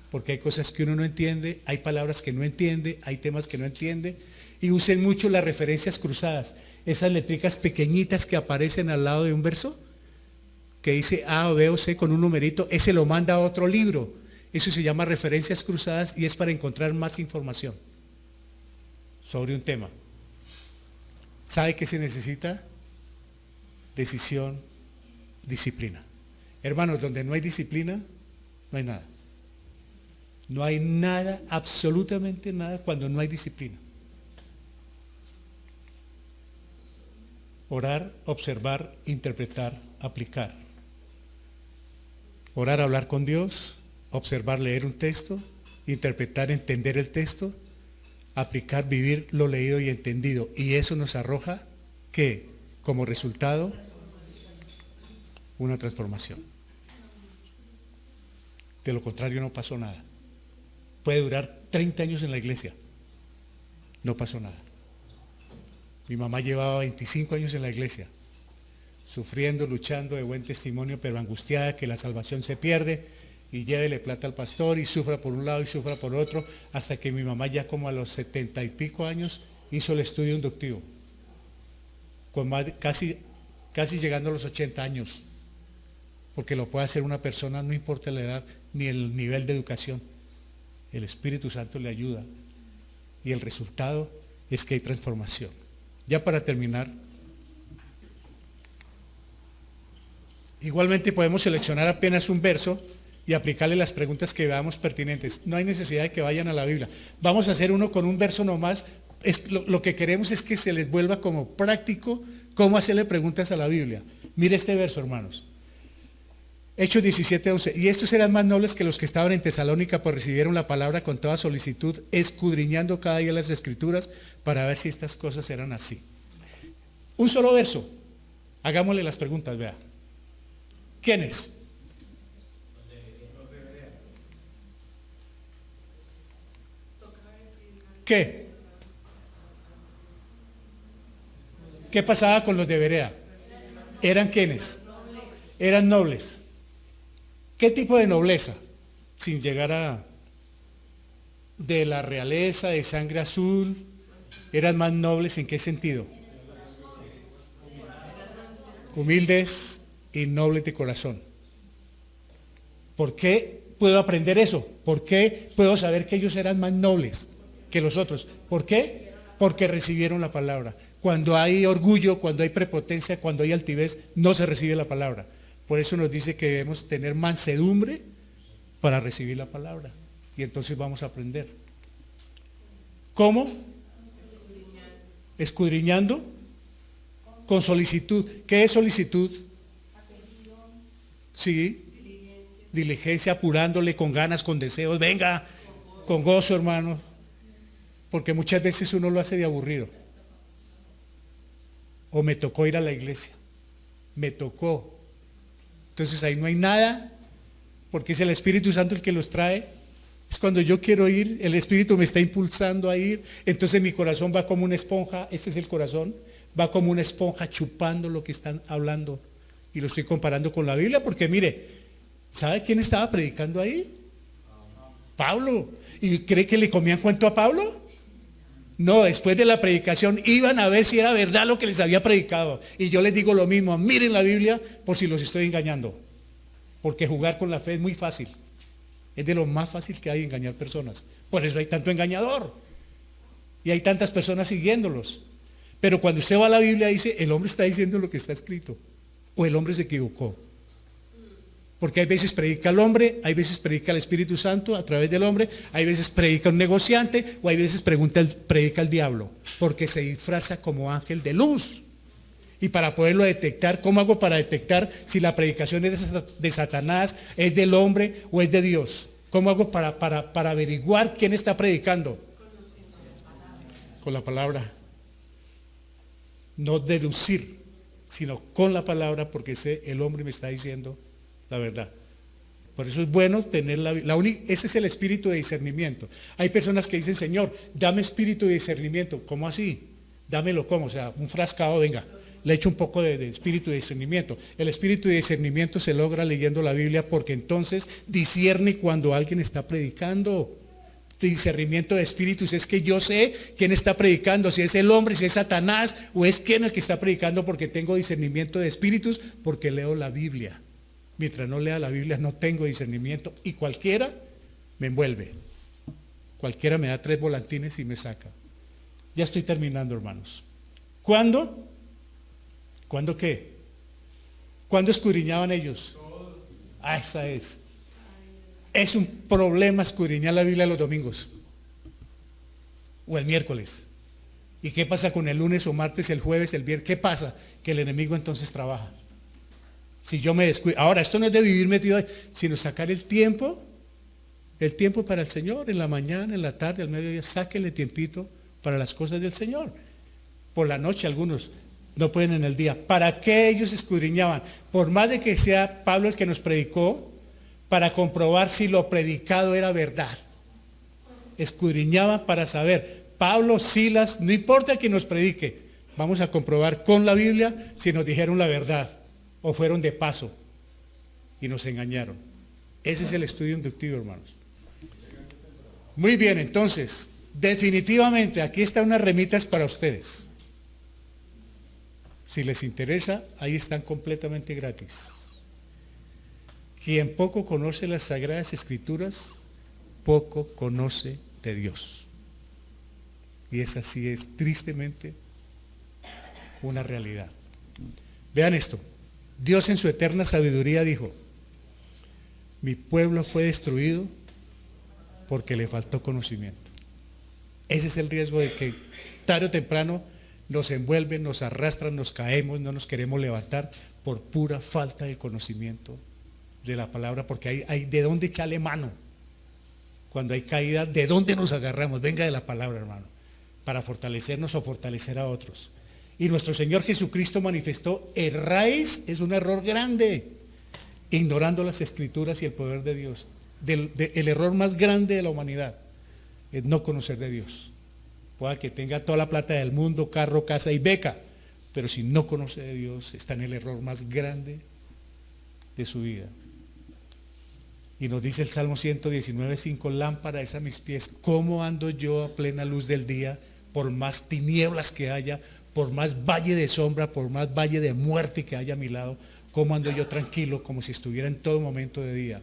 Porque hay cosas que uno no entiende, hay palabras que no entiende, hay temas que no entiende. Y usen mucho las referencias cruzadas. Esas letricas pequeñitas que aparecen al lado de un verso, que dice A o B o C con un numerito, ese lo manda a otro libro. Eso se llama referencias cruzadas y es para encontrar más información sobre un tema. ¿Sabe qué se necesita? Decisión, disciplina. Hermanos, donde no hay disciplina, no hay nada. No hay nada, absolutamente nada, cuando no hay disciplina. Orar, observar, interpretar, aplicar. Orar, hablar con Dios, observar, leer un texto, interpretar, entender el texto, aplicar, vivir lo leído y entendido. Y eso nos arroja, ¿qué? Como resultado, una transformación. De lo contrario no pasó nada. Puede durar 30 años en la iglesia. No pasó nada. Mi mamá llevaba 25 años en la iglesia, sufriendo, luchando, de buen testimonio, pero angustiada que la salvación se pierde, y llévele plata al pastor y sufra por un lado y sufra por otro, hasta que mi mamá ya como a los 70 y pico años hizo el estudio inductivo, con casi llegando a los 80 años, porque lo puede hacer una persona, no importa la edad ni el nivel de educación. El Espíritu Santo le ayuda y el resultado es que hay transformación. Ya para terminar, igualmente podemos seleccionar apenas un verso y aplicarle las preguntas que veamos pertinentes. No hay necesidad de que vayan a la Biblia. Vamos a hacer uno con un verso nomás. Lo que queremos es que se les vuelva como práctico cómo hacerle preguntas a la Biblia. Mire este verso, hermanos. Hechos 17:11. Y estos eran más nobles que los que estaban en Tesalónica, pues recibieron la palabra con toda solicitud, escudriñando cada día las Escrituras para ver si estas cosas eran así. Un solo verso. Hagámosle las preguntas, vea. ¿Quiénes? ¿Qué? ¿Qué pasaba con los de Berea? ¿Eran quiénes? Eran nobles. ¿Qué tipo de nobleza? Sin llegar a de la realeza, de sangre azul, eran más nobles. ¿En qué sentido? Humildes y nobles de corazón. ¿Por qué puedo aprender eso? ¿Por qué puedo saber que ellos eran más nobles que los otros? ¿Por qué? Porque recibieron la palabra. Cuando hay orgullo, cuando hay prepotencia, cuando hay altivez, no se recibe la palabra. Por eso nos dice que debemos tener mansedumbre para recibir la palabra. Y entonces vamos a aprender. ¿Cómo? Escudriñando. Con solicitud. ¿Qué es solicitud? Sí. Diligencia, apurándole, con ganas, con deseos. Venga, con gozo, hermano. Porque muchas veces uno lo hace de aburrido. O me tocó ir a la iglesia. Me tocó. Entonces ahí no hay nada, porque es el Espíritu Santo el que los trae. Es cuando yo quiero ir, el Espíritu me está impulsando a ir, entonces mi corazón va como una esponja, este es el corazón, va como una esponja chupando lo que están hablando. Y lo estoy comparando con la Biblia, porque mire, ¿sabe quién estaba predicando ahí? Pablo. ¿Y cree que le comían cuento a Pablo? No, después de la predicación iban a ver si era verdad lo que les había predicado. Y yo les digo lo mismo, miren la Biblia por si los estoy engañando. Porque jugar con la fe es muy fácil. Es de lo más fácil que hay engañar personas. Por eso hay tanto engañador. Y hay tantas personas siguiéndolos. Pero cuando usted va a la Biblia dice, el hombre está diciendo lo que está escrito. O el hombre se equivocó. Porque hay veces predica el hombre, hay veces predica el Espíritu Santo a través del hombre, hay veces predica un negociante o hay veces predica el diablo, porque se disfraza como ángel de luz. Y para poderlo detectar, ¿cómo hago para detectar si la predicación es de Satanás, es del hombre o es de Dios? ¿Cómo hago para averiguar quién está predicando? Con la palabra. No deducir, sino con la palabra, porque el hombre me está diciendo la verdad. Por eso es bueno tener ese es el espíritu de discernimiento. Hay personas que dicen, Señor, dame espíritu de discernimiento. ¿Cómo así? Dámelo ¿cómo? O sea, un frascado, venga, le echo un poco de espíritu de discernimiento. El espíritu de discernimiento se logra leyendo la Biblia, porque entonces discierne cuando alguien está predicando. Discernimiento de espíritus es que yo sé quién está predicando, si es el hombre, si es Satanás o es quien el que está predicando, porque tengo discernimiento de espíritus, porque leo la Biblia. Mientras no lea la Biblia no tengo discernimiento y cualquiera me envuelve. Cualquiera me da 3 volantines y me saca. Ya estoy terminando, hermanos. ¿Cuándo? ¿Cuándo qué? ¿Cuándo escudriñaban ellos? Esa es. Es un problema escudriñar la Biblia los domingos o el miércoles. ¿Y qué pasa con el lunes o martes, el jueves, el viernes? ¿Qué pasa? Que el enemigo entonces trabaja. Si yo me descuido. Ahora, esto no es de vivir metido ahí, sino sacar el tiempo para el Señor, en la mañana, en la tarde, al mediodía, sáquenle tiempito para las cosas del Señor. Por la noche algunos no pueden en el día. ¿Para qué ellos escudriñaban? Por más de que sea Pablo el que nos predicó, para comprobar si lo predicado era verdad. Escudriñaban para saber, Pablo, Silas, no importa que nos predique, vamos a comprobar con la Biblia si nos dijeron la verdad o fueron de paso y nos engañaron. Ese es el estudio inductivo, hermanos. Muy bien, entonces, definitivamente aquí están unas remitas para ustedes. Si les interesa, ahí están completamente gratis. Quien poco conoce las Sagradas Escrituras, poco conoce de Dios. Y esa sí es tristemente una realidad. Vean esto. Dios en su eterna sabiduría dijo, mi pueblo fue destruido porque le faltó conocimiento. Ese es el riesgo de que tarde o temprano nos envuelven, nos arrastran, nos caemos, no nos queremos levantar por pura falta de conocimiento de la palabra, porque hay de dónde echarle mano. Cuando hay caída, ¿de dónde nos agarramos? Venga de la palabra, hermano, para fortalecernos o fortalecer a otros. Y nuestro Señor Jesucristo manifestó, erráis, es un error grande, ignorando las Escrituras y el poder de Dios. El error más grande de la humanidad es no conocer de Dios. Pueda que tenga toda la plata del mundo, carro, casa y beca, pero si no conoce de Dios, está en el error más grande de su vida. Y nos dice el Salmo 119:5, lámpara es a mis pies, ¿cómo ando yo a plena luz del día? Por más tinieblas que haya, por más valle de sombra, por más valle de muerte que haya a mi lado, ¿cómo ando yo tranquilo, como si estuviera en todo momento de día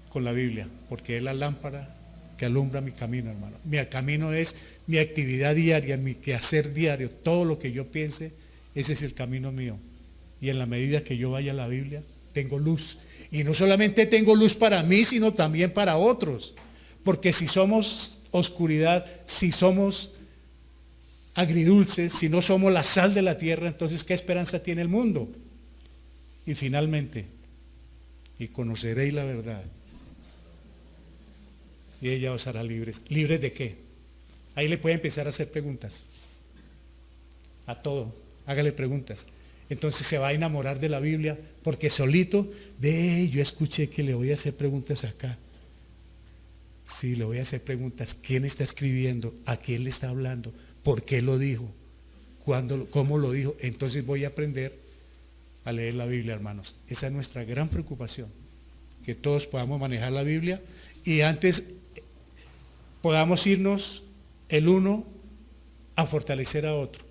con la Biblia? Porque es la lámpara que alumbra mi camino, hermano. Mi camino es mi actividad diaria, mi quehacer diario, todo lo que yo piense, ese es el camino mío. Y en la medida que yo vaya a la Biblia, tengo luz. Y no solamente tengo luz para mí, sino también para otros. Porque si somos oscuridad, si somos agridulces, si no somos la sal de la tierra, entonces ¿qué esperanza tiene el mundo? Y finalmente, y conoceréis la verdad, y ella os hará libres. ¿Libres de qué? Ahí le puede empezar a hacer preguntas. A todo, hágale preguntas. Entonces se va a enamorar de la Biblia, porque solito, ve, yo escuché que le voy a hacer preguntas acá. Sí, le voy a hacer preguntas. ¿Quién está escribiendo? ¿A quién le está hablando? ¿Por qué lo dijo? ¿Cuándo? ¿Cómo lo dijo? Entonces voy a aprender a leer la Biblia, hermanos. Esa es nuestra gran preocupación, que todos podamos manejar la Biblia y antes podamos irnos el uno a fortalecer a otro.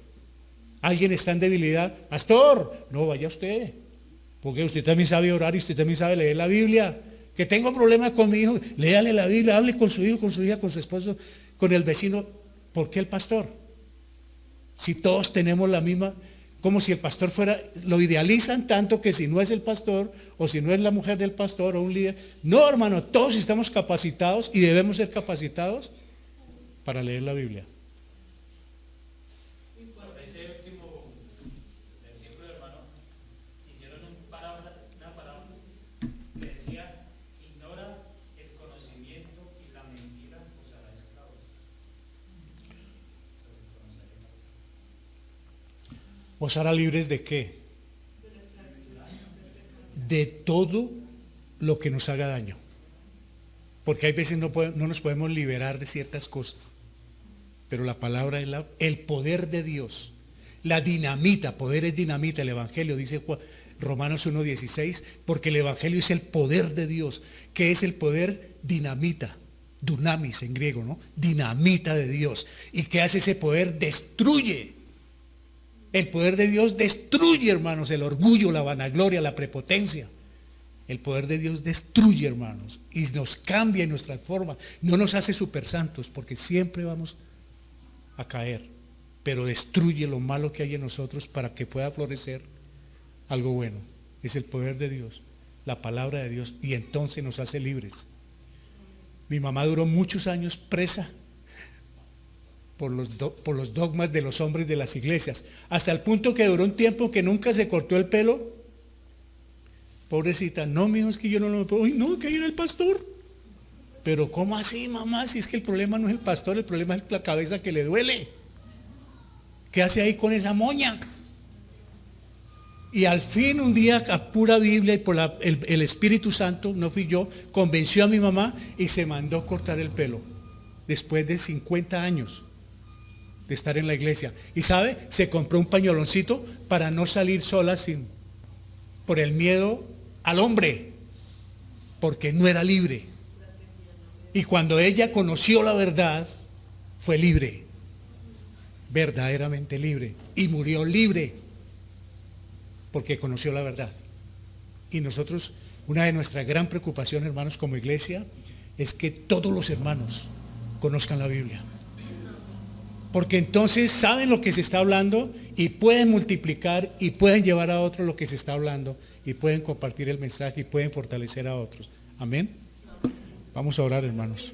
Alguien está en debilidad, pastor, no vaya usted, porque usted también sabe orar y usted también sabe leer la Biblia. Que tengo problemas con mi hijo, léale la Biblia, hable con su hijo, con su hija, con su esposo, con el vecino. ¿Por qué el pastor? Si todos tenemos la misma, como si el pastor fuera, lo idealizan tanto que si no es el pastor, o si no es la mujer del pastor, o un líder. No, hermano, todos estamos capacitados y debemos ser capacitados para leer la Biblia. ¿Os hará libres de qué? De todo lo que nos haga daño. Porque hay veces no nos podemos liberar de ciertas cosas. Pero la palabra es el poder de Dios. La dinamita, poder es dinamita, el Evangelio, dice Romanos 1:16, porque el Evangelio es el poder de Dios. ¿Qué es el poder? Dinamita, dunamis en griego, ¿no? Dinamita de Dios. ¿Y qué hace ese poder? Destruye. El poder de Dios destruye, hermanos, el orgullo, la vanagloria, la prepotencia. El poder de Dios destruye, hermanos, y nos cambia y nos transforma. No nos hace super santos, porque siempre vamos a caer, pero destruye lo malo que hay en nosotros para que pueda florecer algo bueno. Es el poder de Dios. la palabra de Dios y entonces nos hace libres. Mi mamá duró muchos años presa por los dogmas de los hombres de las iglesias, hasta el punto que duró un tiempo que nunca se cortó el pelo. Pobrecita, no, mijo, es que yo no lo puedo. Uy, no, que ahí era el pastor. Pero ¿cómo así, mamá? Si es que el problema no es el pastor, el problema es la cabeza que le duele. ¿Qué hace ahí con esa moña? Y al fin un día a pura Biblia y por el Espíritu Santo, no fui yo, convenció a mi mamá y se mandó cortar el pelo. Después de 50 años de estar en la iglesia. Y sabe, se compró un pañoloncito para no salir sola por el miedo al hombre, porque no era libre. Y cuando ella conoció la verdad, fue libre, verdaderamente libre, y murió libre, porque conoció la verdad. Y nosotros, una de nuestras gran preocupaciones, hermanos, como iglesia, es que todos los hermanos conozcan la Biblia. Porque entonces saben lo que se está hablando y pueden multiplicar y pueden llevar a otros lo que se está hablando y pueden compartir el mensaje y pueden fortalecer a otros. Amén. Vamos a orar, hermanos.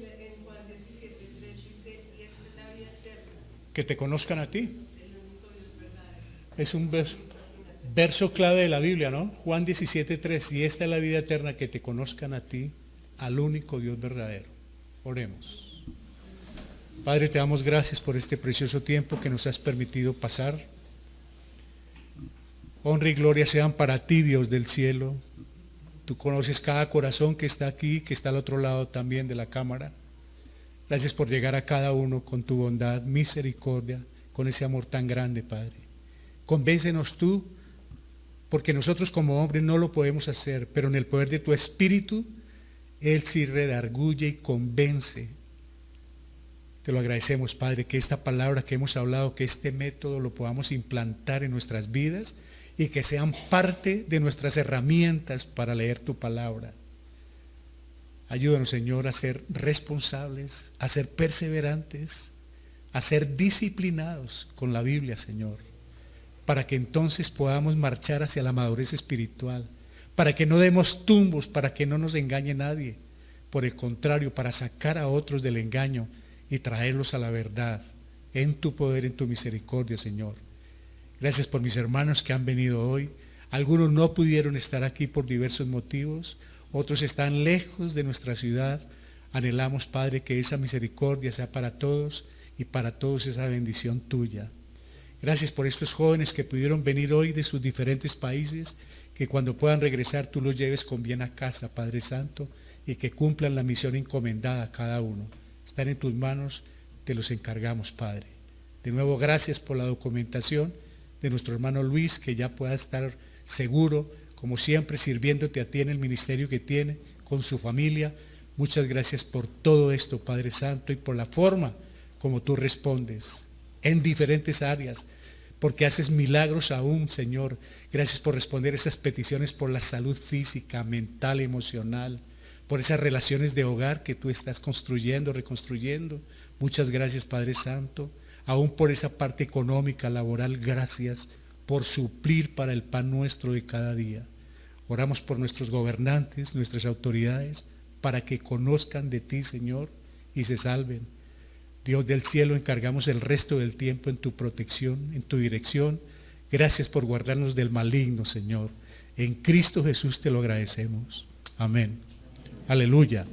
Que te conozcan a ti. Es un verso clave de la Biblia, ¿no? Juan 17:3. Y esta es la vida eterna, que te conozcan a ti, al único Dios verdadero. Oremos. Padre, te damos gracias por este precioso tiempo que nos has permitido pasar. Honra y gloria sean para ti, Dios del cielo. Tú conoces cada corazón que está aquí, que está al otro lado también de la cámara. Gracias por llegar a cada uno con tu bondad, misericordia, con ese amor tan grande, Padre. Convéncenos tú, porque nosotros como hombres no lo podemos hacer, pero en el poder de tu Espíritu, Él sí redarguye y convence. Te lo agradecemos, Padre, que esta palabra que hemos hablado, que este método lo podamos implantar en nuestras vidas y que sean parte de nuestras herramientas para leer tu palabra. Ayúdanos, Señor, a ser responsables, a ser perseverantes, a ser disciplinados con la Biblia, Señor, para que entonces podamos marchar hacia la madurez espiritual, para que no demos tumbos, para que no nos engañe nadie. Por el contrario, para sacar a otros del engaño y traerlos a la verdad, en tu poder, en tu misericordia, Señor. Gracias por mis hermanos que han venido hoy. Algunos no pudieron estar aquí por diversos motivos, otros están lejos de nuestra ciudad. Anhelamos, Padre, que esa misericordia sea para todos y para todos esa bendición tuya. Gracias por estos jóvenes que pudieron venir hoy de sus diferentes países, que cuando puedan regresar tú los lleves con bien a casa, Padre Santo, y que cumplan la misión encomendada a cada uno. Están en tus manos, te los encargamos, Padre. De nuevo, gracias por la documentación de nuestro hermano Luis, que ya pueda estar seguro, como siempre, sirviéndote a ti en el ministerio que tiene, con su familia. Muchas gracias por todo esto, Padre Santo, y por la forma como tú respondes en diferentes áreas, porque haces milagros aún, Señor. Gracias por responder esas peticiones por la salud física, mental, emocional, por esas relaciones de hogar que tú estás construyendo, reconstruyendo. Muchas gracias, Padre Santo. Aún por esa parte económica, laboral, gracias por suplir para el pan nuestro de cada día. Oramos por nuestros gobernantes, nuestras autoridades, para que conozcan de ti, Señor, y se salven. Dios del cielo, encargamos el resto del tiempo en tu protección, en tu dirección. Gracias por guardarnos del maligno, Señor. En Cristo Jesús te lo agradecemos. Amén. Aleluya.